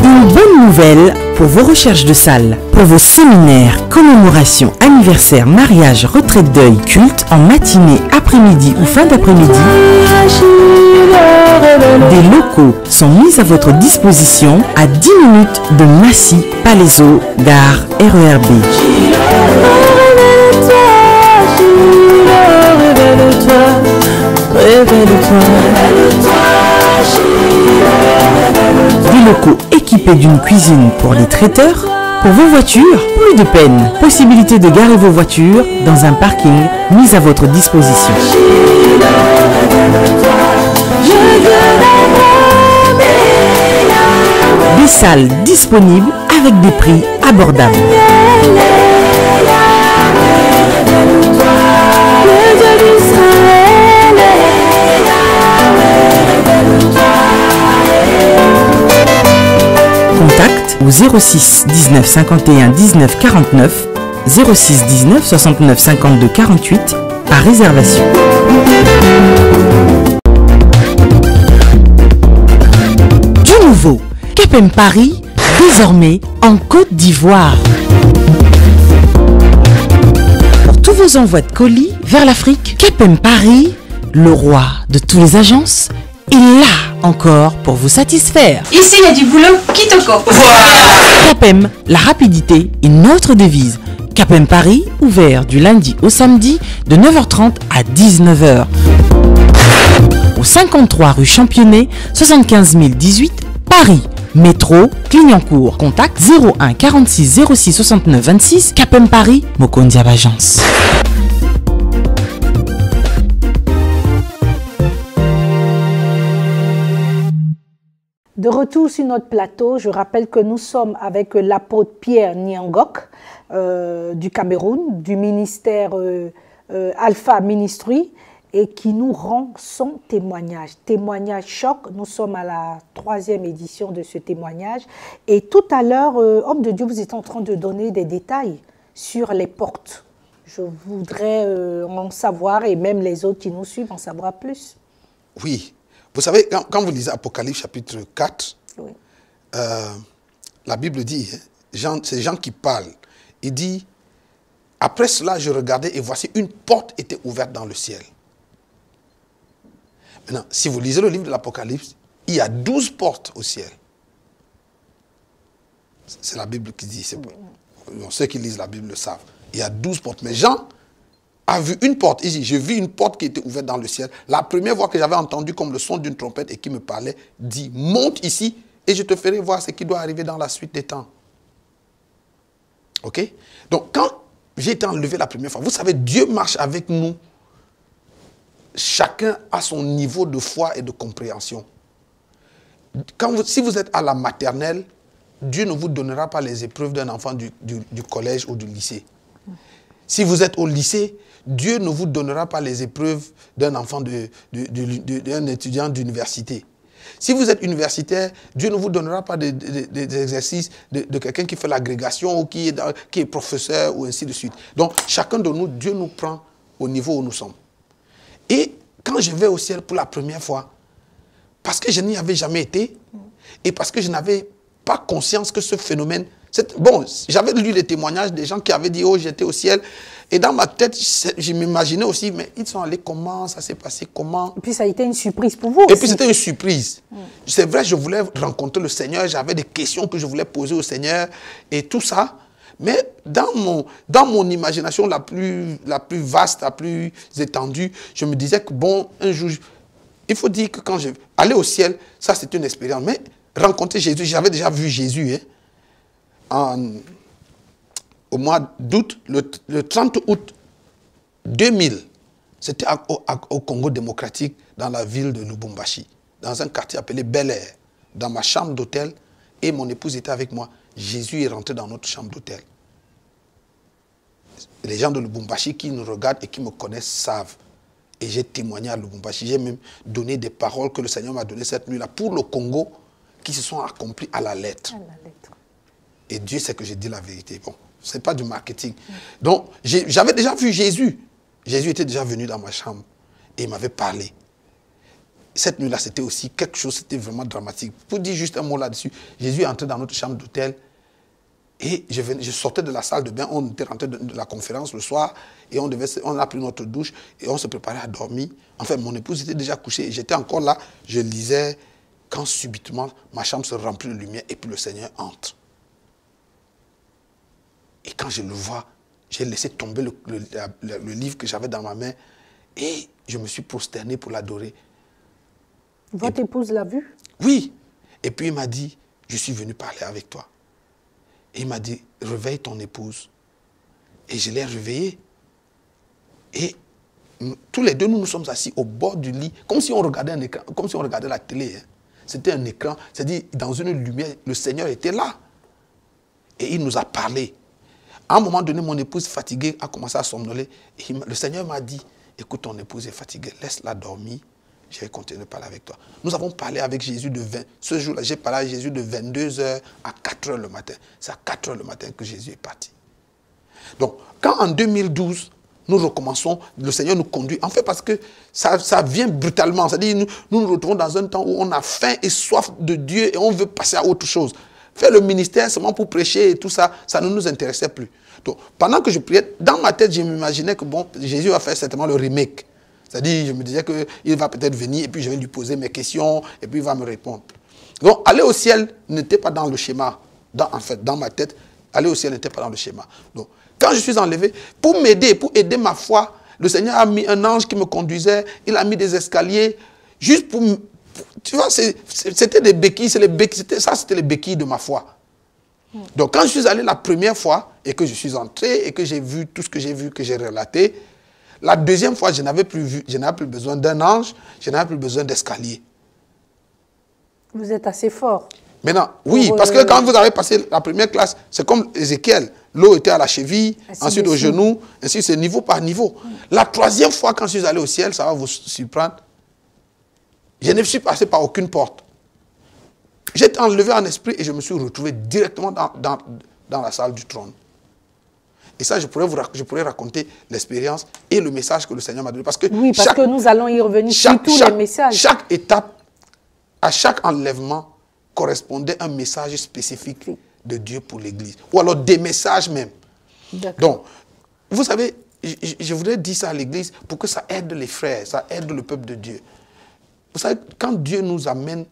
Speaker 3: Une bonne nouvelle pour vos recherches de salles, pour vos séminaires, commémorations, anniversaires, mariages, retraites deuil, culte, en matinée, après-midi ou fin d'après-midi. Des locaux sont mis à votre disposition à 10 minutes de Massy, Palaiseau, gare RERB. Des locaux équipés d'une cuisine pour les traiteurs. Pour vos voitures, plus de peine. Possibilité de garer vos voitures dans un parking mis à votre disposition. Des salles disponibles avec des prix abordables. Contact au 06 19 51 19 49, 06 19 69 52 48 par réservation. Du nouveau, KPM Paris, désormais en Côte d'Ivoire. Pour tous vos envois de colis vers l'Afrique, KPM Paris, le roi de toutes les agences, est là encore pour vous satisfaire.
Speaker 13: Ici, il y a du boulot Kitoko.
Speaker 3: KPM, la rapidité est notre devise. KPM Paris, ouvert du lundi au samedi de 9h30 à 19h. Au 53 rue Championnet, 75 018, Paris. Métro, Clignancourt. Contact 01 46 06 69 26, KPM Paris, Mokondiab Agence.
Speaker 2: De retour sur notre plateau, je rappelle que nous sommes avec l'apôtre Pierre Niangok du Cameroun, du ministère Alpha Ministry, et qui nous rend son témoignage. Témoignage choc, nous sommes à la 3e édition de ce témoignage. Et tout à l'heure, homme de Dieu, vous êtes en train de donner des détails sur les portes. Je voudrais en savoir, et même les autres qui nous suivent, en savoir plus.
Speaker 1: Oui. Vous savez, quand vous lisez Apocalypse chapitre 4, oui. La Bible dit, c'est Jean qui parle, il dit, après cela je regardais et voici une porte était ouverte dans le ciel. Maintenant, si vous lisez le livre de l'Apocalypse, il y a 12 portes au ciel. C'est la Bible qui dit, ceux qui lisent la Bible le savent. Il y a 12 portes. Mais Jean a vu une porte. Ici, j'ai vu une porte qui était ouverte dans le ciel. La première voix que j'avais entendue comme le son d'une trompette et qui me parlait, dit, monte ici et je te ferai voir ce qui doit arriver dans la suite des temps. Ok? Donc, quand j'ai été enlevé la première fois, vous savez, Dieu marche avec nous. Chacun a son niveau de foi et de compréhension. Si vous êtes à la maternelle, Dieu ne vous donnera pas les épreuves d'un enfant du collège ou du lycée. Si vous êtes au lycée, Dieu ne vous donnera pas les épreuves d'un enfant d'un étudiant d'université. Si vous êtes universitaire, Dieu ne vous donnera pas des exercices de quelqu'un qui fait l'agrégation ou qui est professeur ou ainsi de suite. Donc, chacun de nous, Dieu nous prend au niveau où nous sommes. Et quand je vais au ciel pour la première fois, parce que je n'y avais jamais été et parce que je n'avais pas conscience que ce phénomène... Bon, j'avais lu les témoignages des gens qui avaient dit « Oh, j'étais au ciel ». Et dans ma tête, je m'imaginais aussi, mais ils sont allés comment, ça s'est passé comment.
Speaker 2: Et puis ça a été une surprise pour vous aussi.
Speaker 1: Et puis c'était une surprise. C'est vrai, je voulais rencontrer le Seigneur, j'avais des questions que je voulais poser au Seigneur et tout ça. Mais dans mon imagination la plus vaste, la plus étendue, je me disais que bon, un jour, il faut dire que quand je allais au ciel, ça c'était une expérience. Mais rencontrer Jésus, j'avais déjà vu Jésus, hein, au mois d'août, le 30 août 2000, c'était au Congo démocratique, dans la ville de Lubumbashi, dans un quartier appelé Bel Air, dans ma chambre d'hôtel, et mon épouse était avec moi. Jésus est rentré dans notre chambre d'hôtel. Les gens de Lubumbashi qui nous regardent et qui me connaissent savent. Et j'ai témoigné à Lubumbashi. J'ai même donné des paroles que le Seigneur m'a données cette nuit-là pour le Congo, qui se sont accomplies à la lettre. Et Dieu sait que j'ai dit la vérité. Bon, ce n'est pas du marketing. Donc, j'avais déjà vu Jésus. Jésus était déjà venu dans ma chambre et il m'avait parlé. Cette nuit-là, c'était aussi quelque chose, c'était vraiment dramatique. Pour dire juste un mot là-dessus, Jésus est entré dans notre chambre d'hôtel et je sortais de la salle de bain, on était rentré de la conférence le soir et on a pris notre douche et on se préparait à dormir. Enfin, mon épouse était déjà couchée et j'étais encore là, je lisais quand subitement ma chambre se remplit de lumière et puis le Seigneur entre. Et quand je le vois, j'ai laissé tomber le livre que j'avais dans ma main et je me suis prosterné pour l'adorer.
Speaker 2: Votre épouse l'a vu?
Speaker 1: Oui. Et puis il m'a dit, je suis venu parler avec toi. Et il m'a dit, réveille ton épouse. Et je l'ai réveillée. Et tous les deux, nous sommes assis au bord du lit, comme si on regardait un écran, comme si on regardait la télé. Hein. C'était un écran, c'est-à-dire dans une lumière, le Seigneur était là. Et il nous a parlé. À un moment donné, mon épouse fatiguée a commencé à somnoler. Et le Seigneur m'a dit, écoute, ton épouse est fatiguée, laisse-la dormir. Je vais continuer de parler avec toi. Nous avons parlé avec Jésus ce jour-là, j'ai parlé avec Jésus de 22h à 4h le matin. C'est à 4h le matin que Jésus est parti. Donc, quand en 2012, nous recommençons, le Seigneur nous conduit, en fait parce que ça vient brutalement. C'est-à-dire nous nous retrouvons dans un temps où on a faim et soif de Dieu et on veut passer à autre chose. Faire le ministère seulement pour prêcher et tout ça, ça ne nous intéressait plus. Donc, pendant que je priais, dans ma tête, je m'imaginais que bon, Jésus va faire certainement le remake. C'est-à-dire, je me disais qu'il va peut-être venir et puis je vais lui poser mes questions et puis il va me répondre. Donc, aller au ciel n'était pas dans le schéma. En fait, dans ma tête, aller au ciel n'était pas dans le schéma. Donc, quand je suis enlevé, pour m'aider, pour aider ma foi, le Seigneur a mis un ange qui me conduisait, il a mis des escaliers, juste pour tu vois, c'était des béquilles, c'était les béquilles de ma foi. Donc, quand je suis allé la première fois et que je suis entré et que j'ai vu tout ce que j'ai vu, que j'ai relaté, la deuxième fois, je n'avais plus besoin d'un ange, je n'avais plus besoin d'escalier.
Speaker 2: Vous êtes assez fort.
Speaker 1: Maintenant, oui, parce que quand vous avez passé la première classe, c'est comme Ézéchiel. L'eau était à la cheville, ensuite au genou, ainsi c'est niveau par niveau. La troisième fois, quand je suis allé au ciel, ça va vous surprendre, je ne suis passé par aucune porte. J'étais enlevé en esprit et je me suis retrouvé directement dans la salle du trône. Et ça, je pourrais raconter l'expérience et le message que le Seigneur m'a donné. Parce que
Speaker 2: que nous allons y revenir sur tous les messages.
Speaker 1: Chaque étape, à chaque enlèvement, correspondait un message spécifique de Dieu pour l'Église. Ou alors des messages même. Donc, vous savez, je voudrais dire ça à l'Église pour que ça aide les frères, ça aide le peuple de Dieu. Vous savez, quand Dieu nous amène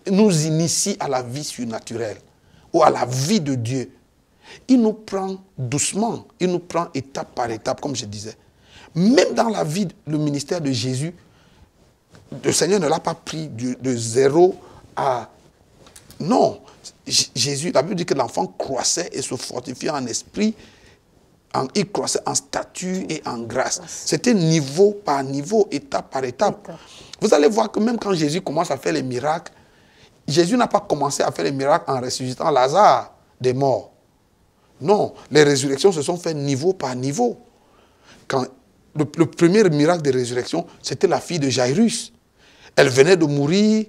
Speaker 1: nous initie à la vie surnaturelle ou à la vie de Dieu, Il nous prend doucement, il nous prend étape par étape, comme je disais. Même dans la vie, le ministère de Jésus, le Seigneur ne l'a pas pris de 0 à... Non, Jésus, la Bible dit que l'enfant croissait et se fortifiait en esprit, il croissait en statut et en grâce. C'était niveau par niveau, étape par étape. Vous allez voir que même quand Jésus commence à faire les miracles, Jésus n'a pas commencé à faire les miracles en ressuscitant Lazare des morts. Non, les résurrections se sont faites niveau par niveau. Quand le premier miracle de résurrection, c'était la fille de Jairus. Elle venait de mourir,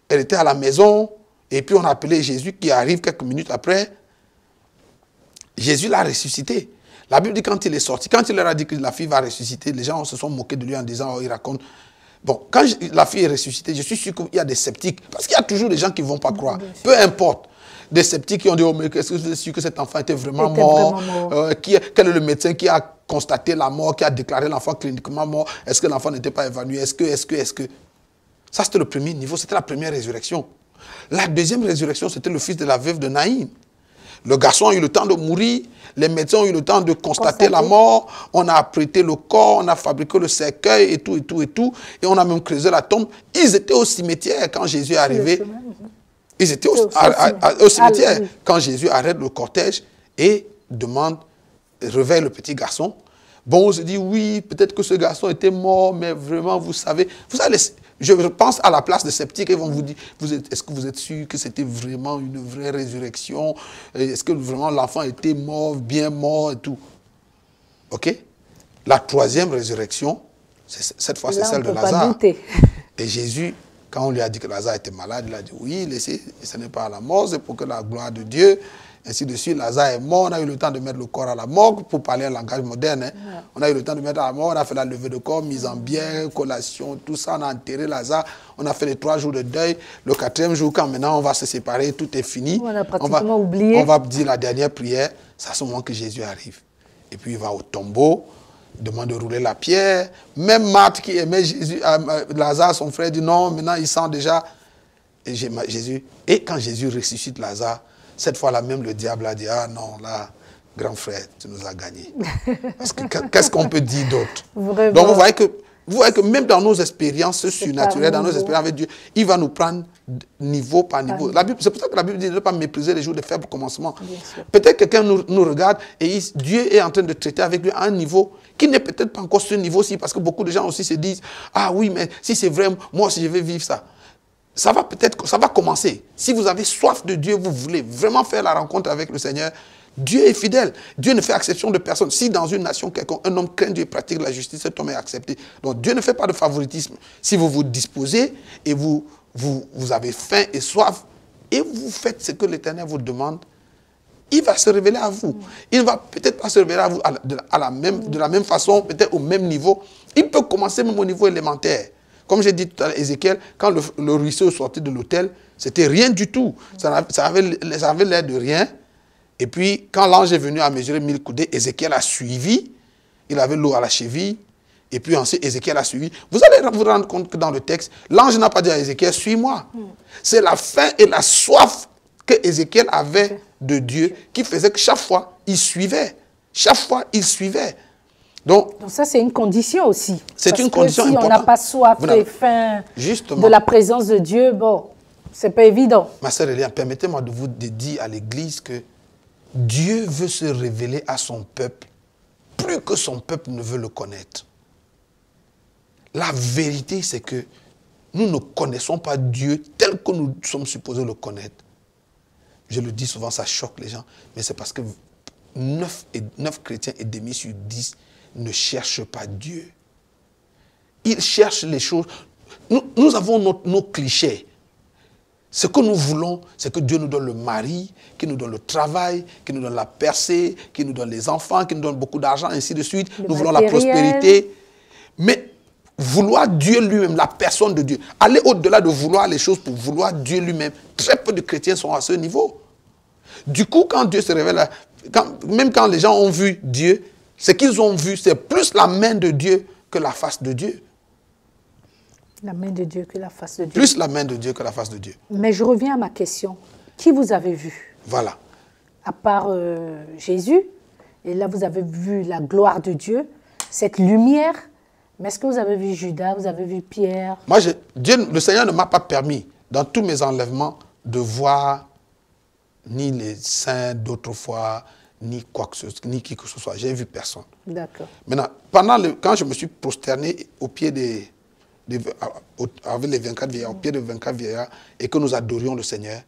Speaker 1: elle était à la maison, et puis on a appelé Jésus qui arrive quelques minutes après. Jésus l'a ressuscité. La Bible dit quand il est sorti, quand il leur a dit que la fille va ressusciter, les gens se sont moqués de lui en disant, oh, il raconte. Bon, quand la fille est ressuscitée, je suis sûr qu'il y a des sceptiques, parce qu'il y a toujours des gens qui ne vont pas croire. Peu importe. Des sceptiques qui ont dit, oh, mais est-ce que vous êtes sûr que cet enfant était vraiment mort? Quel est le médecin qui a constaté la mort, qui a déclaré l'enfant cliniquement mort? Est-ce que l'enfant n'était pas évanoui? Est-ce que... Ça, c'était le premier niveau, c'était la première résurrection. La deuxième résurrection, c'était le fils de la veuve de Naïm. Le garçon a eu le temps de mourir, les médecins ont eu le temps de constater la mort, on a apprêté le corps, on a fabriqué le cercueil et tout, et on a même creusé la tombe. Ils étaient au cimetière quand Jésus est arrivé. Ils étaient au cimetière quand Jésus arrête le cortège et réveille le petit garçon. Bon, on se dit, oui, peut-être que ce garçon était mort, mais vraiment, vous savez, je pense à la place des sceptiques, ils vont vous dire, est-ce que vous êtes sûr que c'était vraiment une vraie résurrection? Est-ce que vraiment l'enfant était mort, bien mort et tout? Ok? La troisième résurrection, cette fois, c'est celle de Lazare. Et Jésus, quand on lui a dit que Lazare était malade, il a dit, oui, laissez, ce n'est pas à la mort, c'est pour que la gloire de Dieu... Ainsi de suite, Lazare est mort, on a eu le temps de mettre le corps à la morgue, pour parler un langage moderne. Hein. On a eu le temps de mettre à la morgue, on a fait la levée de corps, mise en bière, collation, tout ça, on a enterré Lazare, on a fait les 3 jours de deuil. Le 4e jour, quand maintenant on va se séparer, tout est fini.
Speaker 2: On a pratiquement oublié.
Speaker 1: On va dire la dernière prière, c'est à ce moment que Jésus arrive. Et puis il va au tombeau, demande de rouler la pierre. Même Marthe qui aimait Lazare, son frère, dit non, maintenant il sent déjà Jésus. Et quand Jésus ressuscite Lazare, cette fois-là même, le diable a dit, ah non, là, grand frère, tu nous as gagné. Parce que qu'est-ce qu'on peut dire d'autre? Donc vous voyez que même dans nos expériences surnaturelles, dans nos expériences avec Dieu, il va nous prendre niveau par niveau. C'est pour ça que la Bible dit de ne pas mépriser les jours de faible commencement. Peut-être que quelqu'un nous regarde et Dieu est en train de traiter avec lui à un niveau qui n'est peut-être pas encore ce niveau-ci, parce que beaucoup de gens aussi se disent, ah oui, mais si c'est vrai, moi aussi je vais vivre ça. Ça va commencer. Si vous avez soif de Dieu, vous voulez vraiment faire la rencontre avec le Seigneur, Dieu est fidèle. Dieu ne fait exception de personne. Si dans une nation, un homme craint Dieu et pratique la justice, cet homme est accepté. Donc Dieu ne fait pas de favoritisme. Si vous vous disposez et vous avez faim et soif, et vous faites ce que l'Éternel vous demande, il va se révéler à vous. Il ne va peut-être pas se révéler à vous de la même façon, peut-être au même niveau. Il peut commencer même au niveau élémentaire. Comme j'ai dit tout à l'heure, Ézéchiel, quand le ruisseau sortait de l'autel, c'était rien du tout. Ça avait l'air de rien. Et puis, quand l'ange est venu à mesurer 1000 coudées, Ézéchiel a suivi. Il avait l'eau à la cheville. Et puis ensuite, Ézéchiel a suivi. Vous allez vous rendre compte que dans le texte, l'ange n'a pas dit à Ézéchiel, suis-moi. C'est la faim et la soif que Ézéchiel avait de Dieu qui faisait que chaque fois, il suivait. Chaque fois, il suivait. Donc
Speaker 2: ça, c'est une condition aussi.
Speaker 1: C'est une condition importante.
Speaker 2: Si on n'a pas soif et faim de la présence de Dieu, bon, c'est pas évident.
Speaker 1: Ma sœur Elia, permettez-moi de vous dire à l'Église que Dieu veut se révéler à son peuple plus que son peuple ne veut le connaître. La vérité, c'est que nous ne connaissons pas Dieu tel que nous sommes supposés le connaître. Je le dis souvent, ça choque les gens, mais c'est parce que 9 chrétiens et demi sur 10 ne cherchent pas Dieu. Ils cherchent les choses. Nous avons nos clichés. Ce que nous voulons, c'est que Dieu nous donne le mari, qu'il nous donne le travail, qu'il nous donne la percée, qu'il nous donne les enfants, qu'il nous donne beaucoup d'argent, ainsi de suite. Nous voulons la prospérité. Mais vouloir Dieu lui-même, la personne de Dieu, aller au-delà de vouloir les choses pour vouloir Dieu lui-même, très peu de chrétiens sont à ce niveau. Du coup, quand Dieu se révèle, même quand les gens ont vu Dieu, ce qu'ils ont vu, c'est plus la main de Dieu que la face de Dieu.
Speaker 2: La main de Dieu que la face de Dieu.
Speaker 1: Plus la main de Dieu que la face de Dieu.
Speaker 2: Mais je reviens à ma question. Qui vous avez vu?
Speaker 1: Voilà.
Speaker 2: à part Jésus. Et là, vous avez vu la gloire de Dieu, cette lumière. Mais est-ce que vous avez vu Judas, vous avez vu Pierre?
Speaker 1: Moi, le Seigneur ne m'a pas permis, dans tous mes enlèvements, de voir ni les saints d'autrefois, ni quoi que ce soit, ni qui que ce soit. J'ai vu personne.
Speaker 2: D'accord.
Speaker 1: Maintenant, quand je me suis prosterné au pied avec les 24 vieillards, au pied des 24 vieillards, et que nous adorions le Seigneur,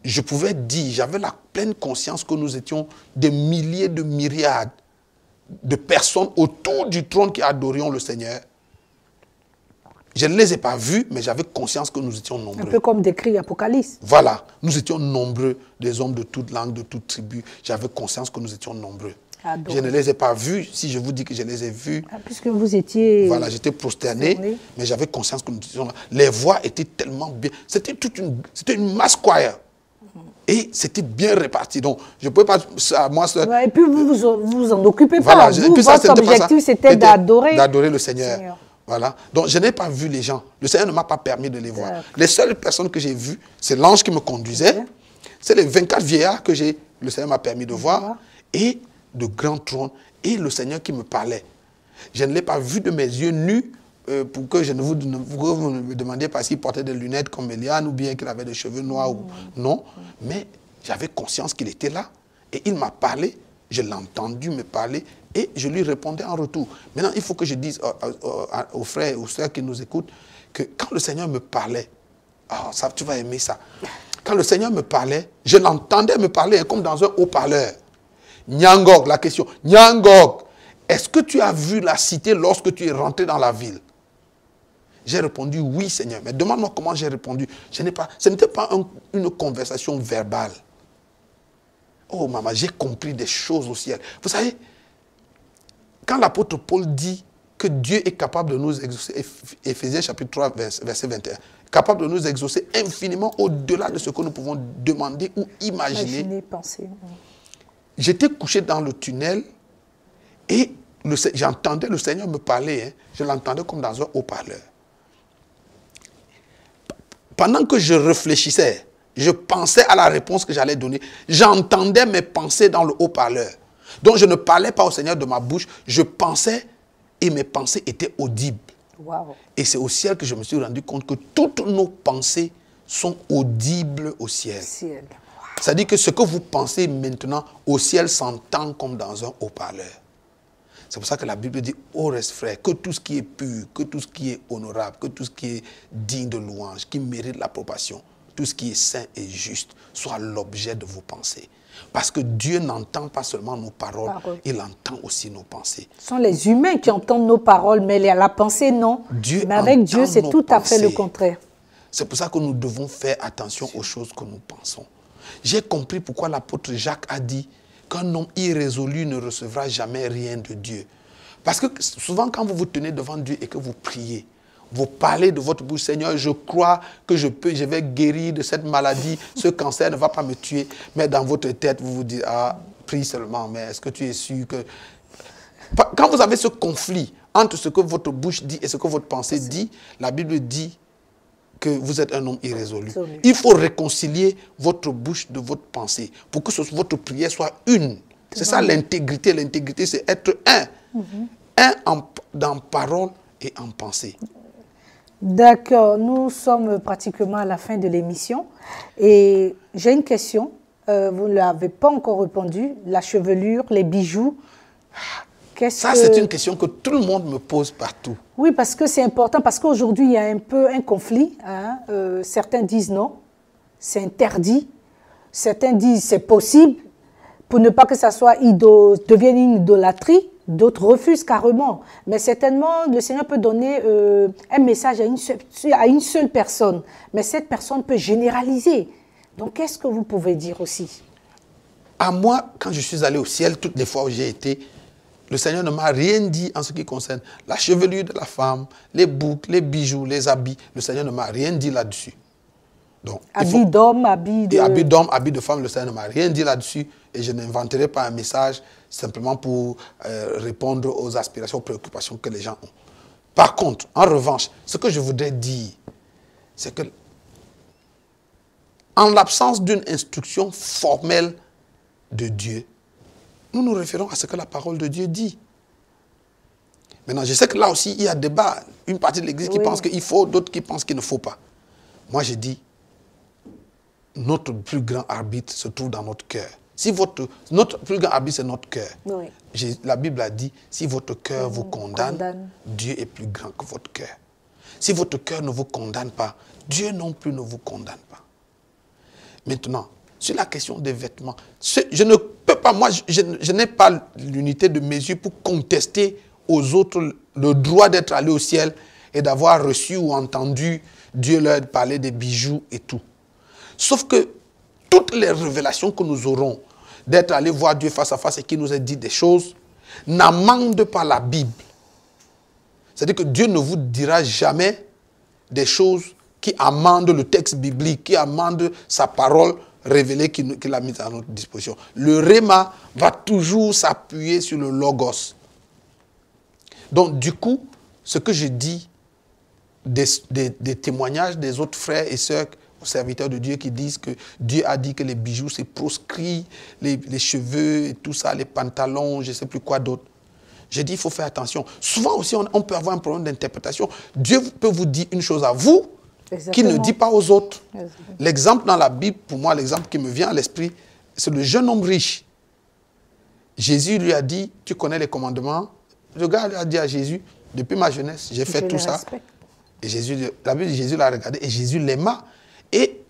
Speaker 1: je pouvais dire, j'avais la pleine conscience que nous étions des milliers de myriades de personnes autour du trône qui adorions le Seigneur. Je ne les ai pas vus, mais j'avais conscience que nous étions nombreux.
Speaker 2: Un peu comme décrit Apocalypse.
Speaker 1: Voilà, nous étions nombreux, des hommes de toute langue, de toute tribu. J'avais conscience que nous étions nombreux. Je ne les ai pas vus, si je vous dis que je les ai vus.
Speaker 2: Puisque vous étiez...
Speaker 1: Voilà, j'étais prosterné, mais j'avais conscience que nous étions là. Les voix étaient tellement bien. C'était une mass choir. Et c'était bien réparti. Donc, je ne pouvais pas...
Speaker 2: et puis, vous vous en occupez
Speaker 1: voilà,
Speaker 2: pas. Votre objectif, c'était d'adorer
Speaker 1: le Seigneur. Voilà. Donc, je n'ai pas vu les gens. Le Seigneur ne m'a pas permis de les voir. Les seules personnes que j'ai vues, c'est l'ange qui me conduisait. C'est les 24 vieillards que le Seigneur m'a permis de voir. Et de grands trônes. Et le Seigneur qui me parlait. Je ne l'ai pas vu de mes yeux nus pour que vous ne me demandiez pas s'il portait des lunettes comme Eliane ou bien qu'il avait des cheveux noirs. Non. Mais j'avais conscience qu'il était là. Et il m'a parlé. Je l'ai entendu me parler. Et je lui répondais en retour. Maintenant, il faut que je dise aux frères et aux sœurs qui nous écoutent que quand le Seigneur me parlait, ça, tu vas aimer ça. Quand le Seigneur me parlait, je l'entendais me parler comme dans un haut-parleur. Nyangog, la question. Nyangog, est-ce que tu as vu la cité lorsque tu es rentré dans la ville? J'ai répondu oui, Seigneur. Mais demande-moi comment j'ai répondu. Ce n'était pas une conversation verbale. Oh, maman, j'ai compris des choses au ciel. Vous savez, quand l'apôtre Paul dit que Dieu est capable de nous exaucer, Éphésiens chapitre 3, verset 21, capable de nous exaucer infiniment au-delà de ce que nous pouvons demander ou imaginer.
Speaker 2: Penser.
Speaker 1: J'étais couché dans le tunnel et j'entendais le Seigneur me parler. Hein, je l'entendais comme dans un haut-parleur. Pendant que je réfléchissais, je pensais à la réponse que j'allais donner. J'entendais mes pensées dans le haut-parleur. Donc je ne parlais pas au Seigneur de ma bouche, je pensais et mes pensées étaient audibles.
Speaker 2: Wow.
Speaker 1: Et c'est au ciel que je me suis rendu compte que toutes nos pensées sont audibles au ciel. C'est-à-dire que ce que vous pensez maintenant au ciel s'entend comme dans un haut-parleur. C'est pour ça que la Bible dit, ô reste frère, que tout ce qui est pur, que tout ce qui est honorable, que tout ce qui est digne de louange, qui mérite l'approbation, tout ce qui est saint et juste, soit l'objet de vos pensées. Parce que Dieu n'entend pas seulement nos paroles, il entend aussi nos pensées.
Speaker 2: Ce sont les humains qui entendent nos paroles, mais la pensée, non. Mais avec Dieu, c'est tout à fait le contraire.
Speaker 1: C'est pour ça que nous devons faire attention aux choses que nous pensons. J'ai compris pourquoi l'apôtre Jacques a dit qu'un homme irrésolu ne recevra jamais rien de Dieu. Parce que souvent, quand vous vous tenez devant Dieu et que vous priez, vous parlez de votre bouche, Seigneur, je crois que je vais guérir de cette maladie, ce cancer ne va pas me tuer. Mais dans votre tête, vous vous dites, prie seulement, mais est-ce que tu es sûr que... Quand vous avez ce conflit entre ce que votre bouche dit et ce que votre pensée dit, la Bible dit que vous êtes un homme irrésolu. Il faut réconcilier votre bouche de votre pensée pour que votre prière soit une. C'est ça l'intégrité. L'intégrité, c'est être un. Un dans parole et en pensée.
Speaker 2: D'accord, nous sommes pratiquement à la fin de l'émission et j'ai une question, vous ne l'avez pas encore répondu, la chevelure, les bijoux.
Speaker 1: Ça, c'est une question que tout le monde me pose partout.
Speaker 2: Oui, parce que c'est important, parce qu'aujourd'hui, il y a un peu un conflit. Hein. Certains disent non, c'est interdit. Certains disent c'est possible, pour ne pas que ça devienne une idolâtrie. D'autres refusent carrément. Mais certainement, le Seigneur peut donner un message à une seule personne. Mais cette personne peut généraliser. Donc, qu'est-ce que vous pouvez dire aussi?
Speaker 1: À moi, quand je suis allé au ciel, toutes les fois où j'ai été, le Seigneur ne m'a rien dit en ce qui concerne la chevelure de la femme, les boucles, les bijoux, les habits. Le Seigneur ne m'a rien dit là-dessus.
Speaker 2: Habits d'homme, habits de...
Speaker 1: Habits d'homme, habits de femme, le Seigneur ne m'a rien dit là-dessus. Et je n'inventerai pas un message simplement pour répondre aux aspirations, aux préoccupations que les gens ont. Par contre, en revanche, ce que je voudrais dire, c'est que en l'absence d'une instruction formelle de Dieu, nous nous référons à ce que la parole de Dieu dit. Maintenant, je sais que là aussi, il y a débat. Une partie de l'Église qui pense qu'il faut, d'autres qui pensent qu'il ne faut pas. Moi, je dis, notre plus grand arbitre se trouve dans notre cœur. Si notre plus grand arbitre, c'est notre cœur. Oui. La Bible a dit, si votre cœur vous condamne, Dieu est plus grand que votre cœur. Si votre cœur ne vous condamne pas, Dieu non plus ne vous condamne pas. Maintenant, sur la question des vêtements, je ne peux pas, moi, je n'ai pas l'unité de mesure pour contester aux autres le droit d'être allé au ciel et d'avoir reçu ou entendu Dieu leur parler des bijoux et tout. Sauf que toutes les révélations que nous aurons d'être allé voir Dieu face à face et qui nous a dit des choses n'amendent pas la Bible. C'est-à-dire que Dieu ne vous dira jamais des choses qui amendent le texte biblique, qui amendent sa parole révélée qu'il a mise à notre disposition. Le Réma va toujours s'appuyer sur le Logos. Donc, du coup, ce que je dis des témoignages des autres frères et sœurs, serviteurs de Dieu qui disent que Dieu a dit que les bijoux c'est proscrit, les cheveux et tout ça, les pantalons, je ne sais plus quoi d'autre. J'ai dit il faut faire attention. Souvent aussi on peut avoir un problème d'interprétation. Dieu peut vous dire une chose à vous qu'il ne dit pas aux autres. L'exemple dans la Bible, pour moi l'exemple qui me vient à l'esprit, c'est le jeune homme riche. Jésus lui a dit, tu connais les commandements. Le gars lui a dit à Jésus, depuis ma jeunesse, j'ai fait tout ça. Et la Bible dit, Jésus l'a regardé et Jésus l'aima. Et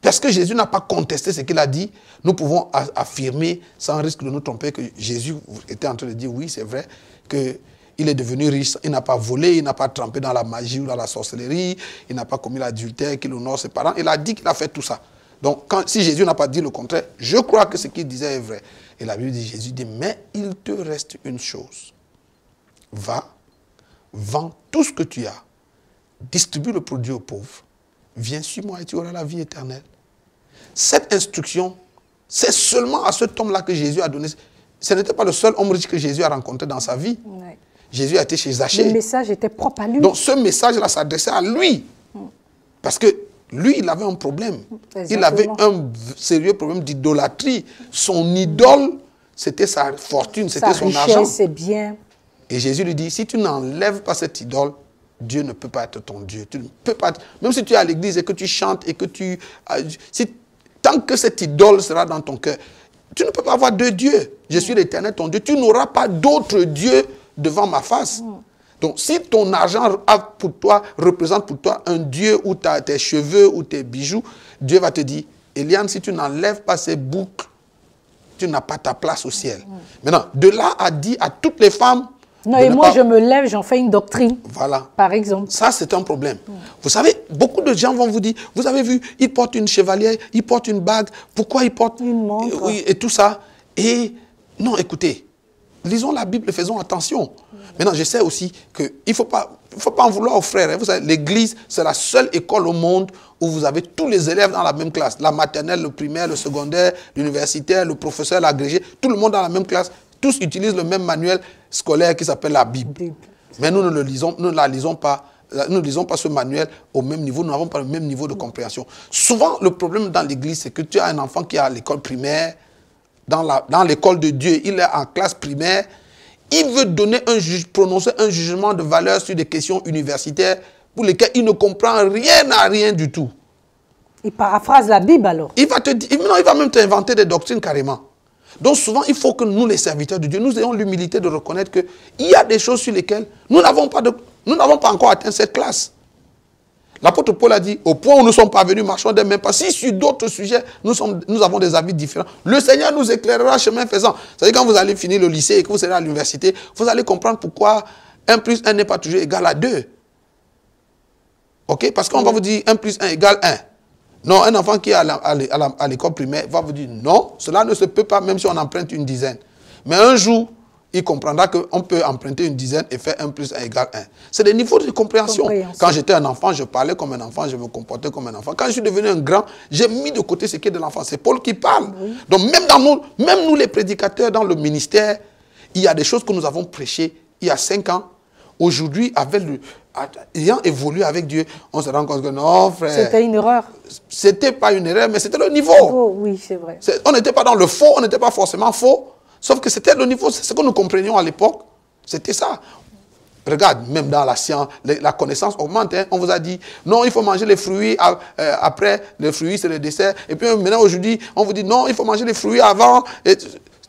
Speaker 1: parce que Jésus n'a pas contesté ce qu'il a dit, nous pouvons affirmer, sans risque de nous tromper, que Jésus était en train de dire, oui, c'est vrai, qu'il est devenu riche, il n'a pas volé, il n'a pas trempé dans la magie ou dans la sorcellerie, il n'a pas commis l'adultère, qu'il honore ses parents. Il a dit qu'il a fait tout ça. Donc, si Jésus n'a pas dit le contraire, je crois que ce qu'il disait est vrai. Et la Bible dit, Jésus dit, mais il te reste une chose. Va, vends tout ce que tu as, distribue le produit aux pauvres, viens, suis-moi et tu auras la vie éternelle. Cette instruction, c'est seulement à cet homme-là que Jésus a donné. Ce n'était pas le seul homme riche que Jésus a rencontré dans sa vie. Ouais. Jésus a été chez Zachée.
Speaker 2: Le message était propre à lui.
Speaker 1: Donc ce message-là s'adressait à lui. Parce que lui, il avait un problème. Exactement. Il avait un sérieux problème d'idolâtrie. Son idole, c'était sa fortune, c'était son argent.
Speaker 2: C'est bien.
Speaker 1: Et Jésus lui dit, si tu n'enlèves pas cette idole, Dieu ne peut pas être ton Dieu. Tu ne peux pas, même si tu es à l'église et que tu chantes et que tu... tant que cette idole sera dans ton cœur, tu ne peux pas avoir deux dieux. Je suis l'Éternel, ton Dieu. Tu n'auras pas d'autre Dieu devant ma face. Donc, si ton argent représente pour toi un Dieu ou tes cheveux ou tes bijoux, Dieu va te dire, Eliane, si tu n'enlèves pas ces boucles, tu n'as pas ta place au ciel. Maintenant, de là à dire à toutes les femmes,
Speaker 2: non, et moi, je me lève, j'en fais une doctrine. Voilà. Par exemple.
Speaker 1: Ça, c'est un problème. Vous savez, beaucoup de gens vont vous dire, vous avez vu, il porte une chevalière, il porte une bague, pourquoi il porte
Speaker 2: une montre?
Speaker 1: Oui, et tout ça. Et non, écoutez, lisons la Bible, faisons attention. Maintenant, je sais aussi qu'il ne faut pas en vouloir aux frères. Hein. Vous savez, l'église, c'est la seule école au monde où vous avez tous les élèves dans la même classe. La maternelle, le primaire, le secondaire, l'universitaire, le professeur, l'agrégé, tout le monde dans la même classe. Tous utilisent le même manuel scolaire qui s'appelle la Bible. Mais nous ne lisons pas ce manuel au même niveau, nous n'avons pas le même niveau de compréhension. Souvent, le problème dans l'église, c'est que tu as un enfant qui est à l'école primaire, dans l'école de Dieu, il est en classe primaire, il veut prononcer un jugement de valeur sur des questions universitaires pour lesquelles il ne comprend rien à rien du tout.
Speaker 2: Il paraphrase la Bible alors.
Speaker 1: Il va même t'inventer des doctrines carrément. Donc souvent, il faut que nous, les serviteurs de Dieu, nous ayons l'humilité de reconnaître qu'il y a des choses sur lesquelles nous n'avons pas encore atteint cette classe. L'apôtre Paul a dit, au point où nous sommes parvenus, marchons des mêmes pas. Si sur d'autres sujets, nous avons des avis différents, le Seigneur nous éclairera chemin faisant. C'est-à-dire quand vous allez finir le lycée et que vous serez à l'université, vous allez comprendre pourquoi 1 plus 1 n'est pas toujours égal à 2. Ok? Parce qu'on va vous dire 1 plus 1 égale 1. Non, un enfant qui est à l'école primaire va vous dire non, cela ne se peut pas même si on emprunte une dizaine. Mais un jour, il comprendra qu'on peut emprunter une dizaine et faire 1 plus 1 égale 1. C'est des niveaux de compréhension. Quand j'étais un enfant, je parlais comme un enfant, je me comportais comme un enfant. Quand je suis devenu un grand, j'ai mis de côté ce qui est de l'enfant. C'est Paul qui parle. Oui. Donc même nous les prédicateurs dans le ministère, il y a des choses que nous avons prêchées il y a 5 ans. Aujourd'hui, avec ayant évolué avec Dieu, on se rend compte que non, frère.
Speaker 2: C'était une erreur.
Speaker 1: C'était pas une erreur, mais c'était le niveau.
Speaker 2: Oui, c'est vrai.
Speaker 1: On n'était pas dans le faux, on n'était pas forcément faux. Sauf que c'était le niveau, c'est ce que nous comprenions à l'époque. C'était ça. Regarde, même dans la science, la connaissance augmente. Hein. On vous a dit, non, il faut manger les fruits après. Les fruits, c'est le dessert. Et puis maintenant, aujourd'hui, on vous dit, non, il faut manger les fruits avant. Et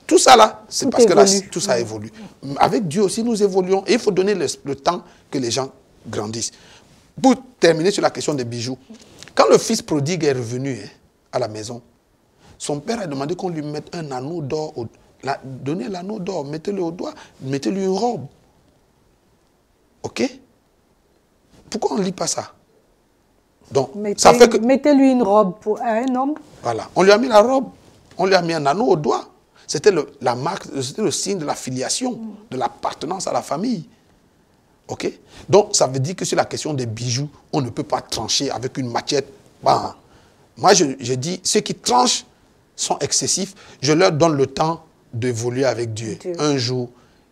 Speaker 1: tout ça là, c'est parce que là, tout ça évolue. Avec Dieu aussi, nous évoluons. Et il faut donner le temps que les gens grandissent. Pour terminer sur la question des bijoux, quand le fils prodigue est revenu à la maison, son père a demandé qu'on lui mette un anneau d'or. Donnez l'anneau d'or, mettez-le au doigt, mettez-lui une robe. Ok? Pourquoi on ne lit pas ça? Donc, ça fait que...
Speaker 2: Mettez-lui une robe pour un homme.
Speaker 1: Voilà. On lui a mis la robe. On lui a mis un anneau au doigt. C'était la marque, c'était le signe de la filiation, de l'appartenance à la famille. Ok? Donc, ça veut dire que sur la question des bijoux, on ne peut pas trancher avec une machette. Bon. Moi, je dis, ceux qui tranchent sont excessifs. Je leur donne le temps d'évoluer avec Dieu. Un jour,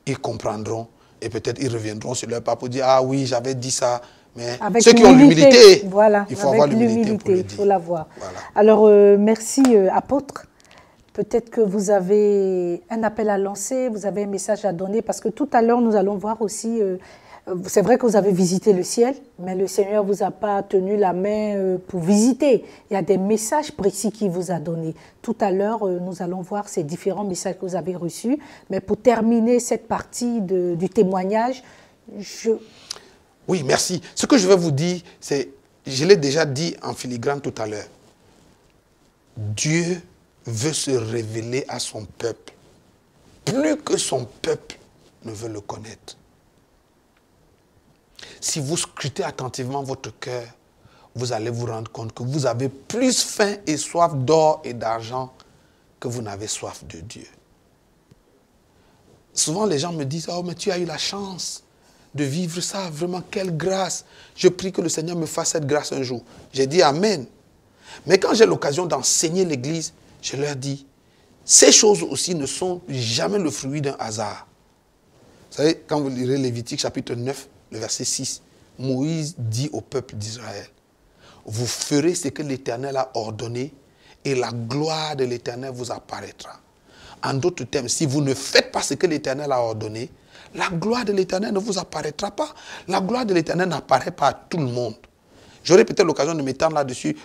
Speaker 1: ils comprendront. Et peut-être ils reviendront sur leur papa pour dire, ah oui, j'avais dit ça. Mais avec ceux qui ont l'humilité,
Speaker 2: voilà,
Speaker 1: il faut avoir l'humilité pour le dire.
Speaker 2: Il faut l'avoir. Voilà. Alors, merci, apôtre. Peut-être que vous avez un appel à lancer, vous avez un message à donner, parce que tout à l'heure, nous allons voir aussi... c'est vrai que vous avez visité le ciel, mais le Seigneur ne vous a pas tenu la main pour visiter. Il y a des messages précis qu'il vous a donnés. Tout à l'heure, nous allons voir ces différents messages que vous avez reçus. Mais pour terminer cette partie du témoignage,
Speaker 1: Oui, merci. Ce que je vais vous dire, c'est, je l'ai déjà dit en filigrane tout à l'heure, Dieu veut se révéler à son peuple, plus que son peuple ne veut le connaître. Si vous scrutez attentivement votre cœur, vous allez vous rendre compte que vous avez plus faim et soif d'or et d'argent que vous n'avez soif de Dieu. Souvent, les gens me disent, oh, mais tu as eu la chance de vivre ça, vraiment, quelle grâce. Je prie que le Seigneur me fasse cette grâce un jour. J'ai dit Amen. Mais quand j'ai l'occasion d'enseigner l'Église, je leur dis, ces choses aussi ne sont jamais le fruit d'un hasard. Vous savez, quand vous lirez Lévitique chapitre 9, le verset 6, Moïse dit au peuple d'Israël, vous ferez ce que l'Éternel a ordonné et la gloire de l'Éternel vous apparaîtra. En d'autres termes, si vous ne faites pas ce que l'Éternel a ordonné, la gloire de l'Éternel ne vous apparaîtra pas. La gloire de l'Éternel n'apparaît pas à tout le monde. J'aurai peut-être l'occasion de m'étendre là-dessus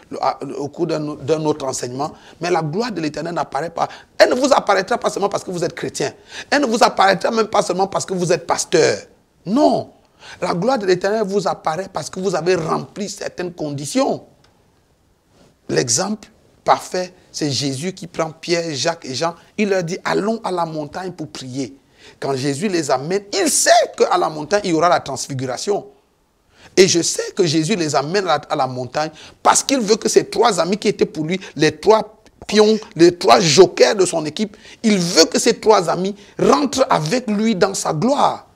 Speaker 1: au cours d'un autre enseignement, mais la gloire de l'Éternel n'apparaît pas. Elle ne vous apparaîtra pas seulement parce que vous êtes chrétien. Elle ne vous apparaîtra même pas seulement parce que vous êtes pasteur. Non. La gloire de l'Éternel vous apparaît parce que vous avez rempli certaines conditions. L'exemple parfait, c'est Jésus qui prend Pierre, Jacques et Jean. Il leur dit, allons à la montagne pour prier. Quand Jésus les amène, il sait qu'à la montagne, il y aura la transfiguration. Et je sais que Jésus les amène à la montagne parce qu'il veut que ces trois amis qui étaient pour lui, les trois pions, les trois jokers de son équipe, il veut que ces trois amis rentrent avec lui dans sa gloire.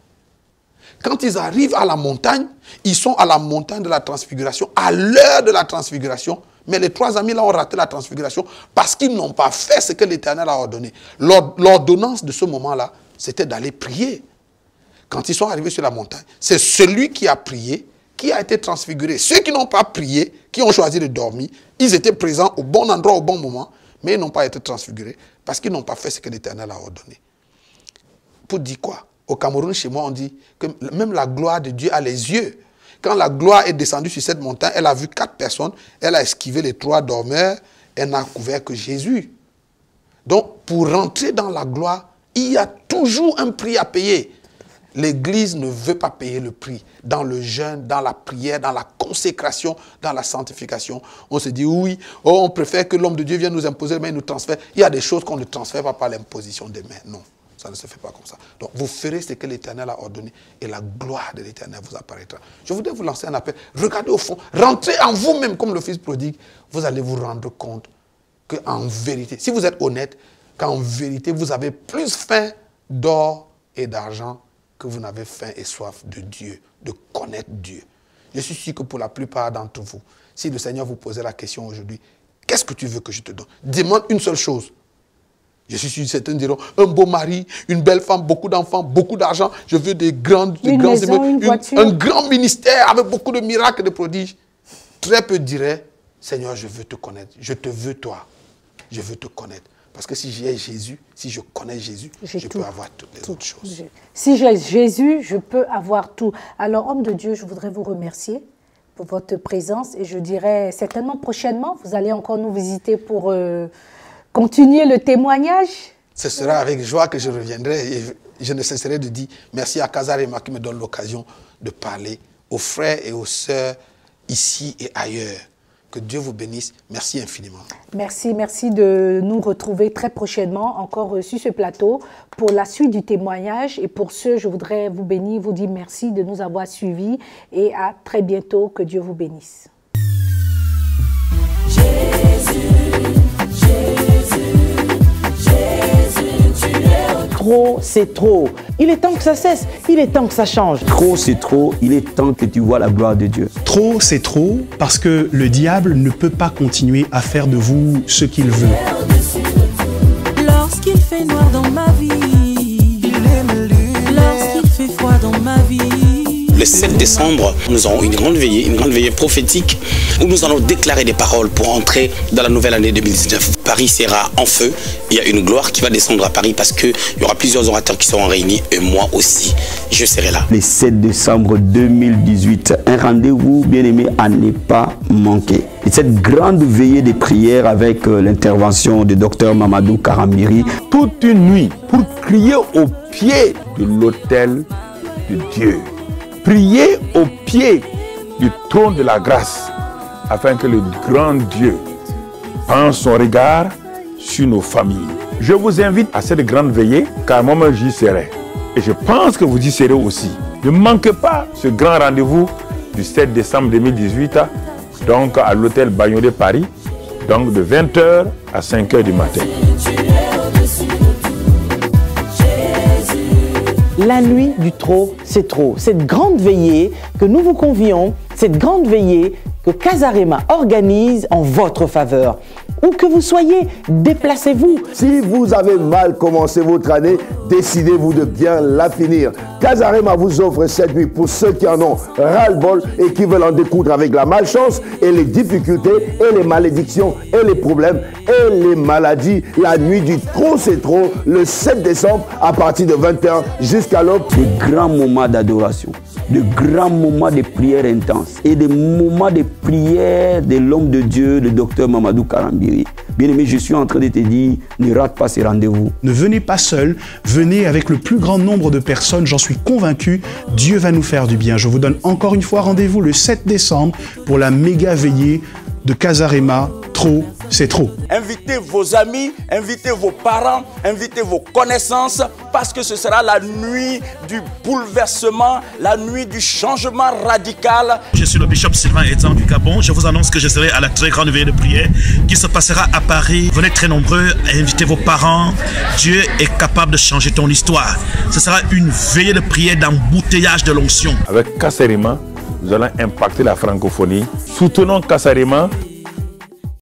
Speaker 1: Quand ils arrivent à la montagne, ils sont à la montagne de la transfiguration, à l'heure de la transfiguration. Mais les trois amis là ont raté la transfiguration parce qu'ils n'ont pas fait ce que l'Éternel a ordonné. L'ordonnance de ce moment-là, c'était d'aller prier. Quand ils sont arrivés sur la montagne, c'est celui qui a prié qui a été transfiguré. Ceux qui n'ont pas prié, qui ont choisi de dormir, ils étaient présents au bon endroit, au bon moment, mais ils n'ont pas été transfigurés parce qu'ils n'ont pas fait ce que l'Éternel a ordonné. Pour dire quoi? Au Cameroun, chez moi, on dit que même la gloire de Dieu a les yeux. Quand la gloire est descendue sur cette montagne, elle a vu 4 personnes, elle a esquivé les 3 dormeurs, elle n'a couvert que Jésus. Donc, pour rentrer dans la gloire, il y a toujours un prix à payer. L'Église ne veut pas payer le prix. Dans le jeûne, dans la prière, dans la consécration, dans la sanctification, on se dit oui, on préfère que l'homme de Dieu vienne nous imposer, mais il nous transfère. Il y a des choses qu'on ne transfère pas par l'imposition des mains. Non, ça ne se fait pas comme ça. Donc, vous ferez ce que l'Éternel a ordonné et la gloire de l'Éternel vous apparaîtra. Je voudrais vous lancer un appel. Regardez au fond, rentrez en vous-même comme le Fils prodigue. Vous allez vous rendre compte qu'en vérité, si vous êtes honnête, qu'en vérité, vous avez plus faim d'or et d'argent que vous n'avez faim et soif de Dieu, de connaître Dieu. Je suis sûr que pour la plupart d'entre vous, si le Seigneur vous posait la question aujourd'hui, qu'est-ce que tu veux que je te donne? Demande une seule chose. Je suis sûr que certains diront, un beau mari, une belle femme, beaucoup d'enfants, beaucoup d'argent. Je veux des grands immeubles, un grand ministère avec beaucoup de miracles, de prodiges. Très peu diraient, Seigneur, je veux te connaître. Je te veux toi. Je veux te connaître. Parce que si j'ai Jésus, si je connais Jésus, je peux avoir toutes les autres choses.
Speaker 2: Si j'ai Jésus, je peux avoir tout. Alors, homme de Dieu, je voudrais vous remercier pour votre présence. Et je dirais certainement prochainement, vous allez encore nous visiter pour continuer le témoignage.
Speaker 1: Ce sera avec joie que je reviendrai et je ne cesserai de dire merci à Casarema qui me donne l'occasion de parler aux frères et aux sœurs ici et ailleurs. Que Dieu vous bénisse. Merci infiniment.
Speaker 2: Merci, merci de nous retrouver très prochainement encore sur ce plateau pour la suite du témoignage. Et pour ce, je voudrais vous bénir, vous dire merci de nous avoir suivis et à très bientôt. Que Dieu vous bénisse.
Speaker 5: Trop, c'est trop. Il est temps que ça cesse. Il est temps que ça change.
Speaker 6: Trop, c'est trop. Il est temps que tu vois la gloire de Dieu.
Speaker 7: Trop, c'est trop, parce que le diable ne peut pas continuer à faire de vous ce qu'il veut.
Speaker 4: Lorsqu'il fait noir dans ma vie, lorsqu'il fait froid dans ma vie.
Speaker 8: Le 7 décembre, nous aurons une grande veillée prophétique où nous allons déclarer des paroles pour entrer dans la nouvelle année 2019. Paris sera en feu. Il y a une gloire qui va descendre à Paris parce qu'il y aura plusieurs orateurs qui seront réunis et moi aussi, je serai là.
Speaker 6: Le 7 décembre 2018, un rendez-vous bien aimé à ne pas manquer. Et cette grande veillée de prière avec l'intervention du docteur Mamadou Karambiri.
Speaker 9: Toute une nuit pour crier au pied de l'autel de Dieu. Priez au pied du trône de la grâce afin que le grand Dieu pense son regard sur nos familles. Je vous invite à cette grande veillée car moi-même j'y serai. Et je pense que vous y serez aussi. Ne manquez pas ce grand rendez-vous du 7 décembre 2018 donc à l'hôtel Bagnon de Paris, donc de 20h à 5h du matin.
Speaker 5: La nuit du trop, c'est trop. Cette grande veillée que nous vous convions, cette grande veillée que Casarema organise en votre faveur. Où que vous soyez, déplacez-vous.
Speaker 10: Si vous avez mal commencé votre année, décidez-vous de bien la finir. Casarema vous offre cette nuit pour ceux qui en ont ras-le-bol et qui veulent en découdre avec la malchance et les difficultés et les malédictions et les problèmes et les maladies. La nuit du trop, c'est trop, le 7 décembre à partir de 21h jusqu'à l'aube.
Speaker 6: De grands moments d'adoration, de grands moments de prière intense et des moments de prière de l'homme de Dieu, le docteur Mamadou Karambiri. Bien-aimé, je suis en train de te dire, ne rate pas ces rendez-vous.
Speaker 7: Ne venez pas seul, venez avec le plus grand nombre de personnes, j'en suis convaincu, Dieu va nous faire du bien. Je vous donne encore une fois rendez-vous le 7 décembre pour la méga veillée de Casarema. Trop, c'est trop.
Speaker 11: Invitez vos amis, invitez vos parents, invitez vos connaissances, parce que ce sera la nuit du bouleversement, la nuit du changement radical.
Speaker 12: Je suis le bishop Sylvain Etan du Gabon. Je vous annonce que je serai à la très grande veillée de prière qui se passera à Paris. Venez très nombreux, invitez vos parents. Dieu est capable de changer ton histoire. Ce sera une veillée de prière d'embouteillage de l'onction.
Speaker 9: Avec Casarema, nous allons impacter la francophonie. Soutenons Casarema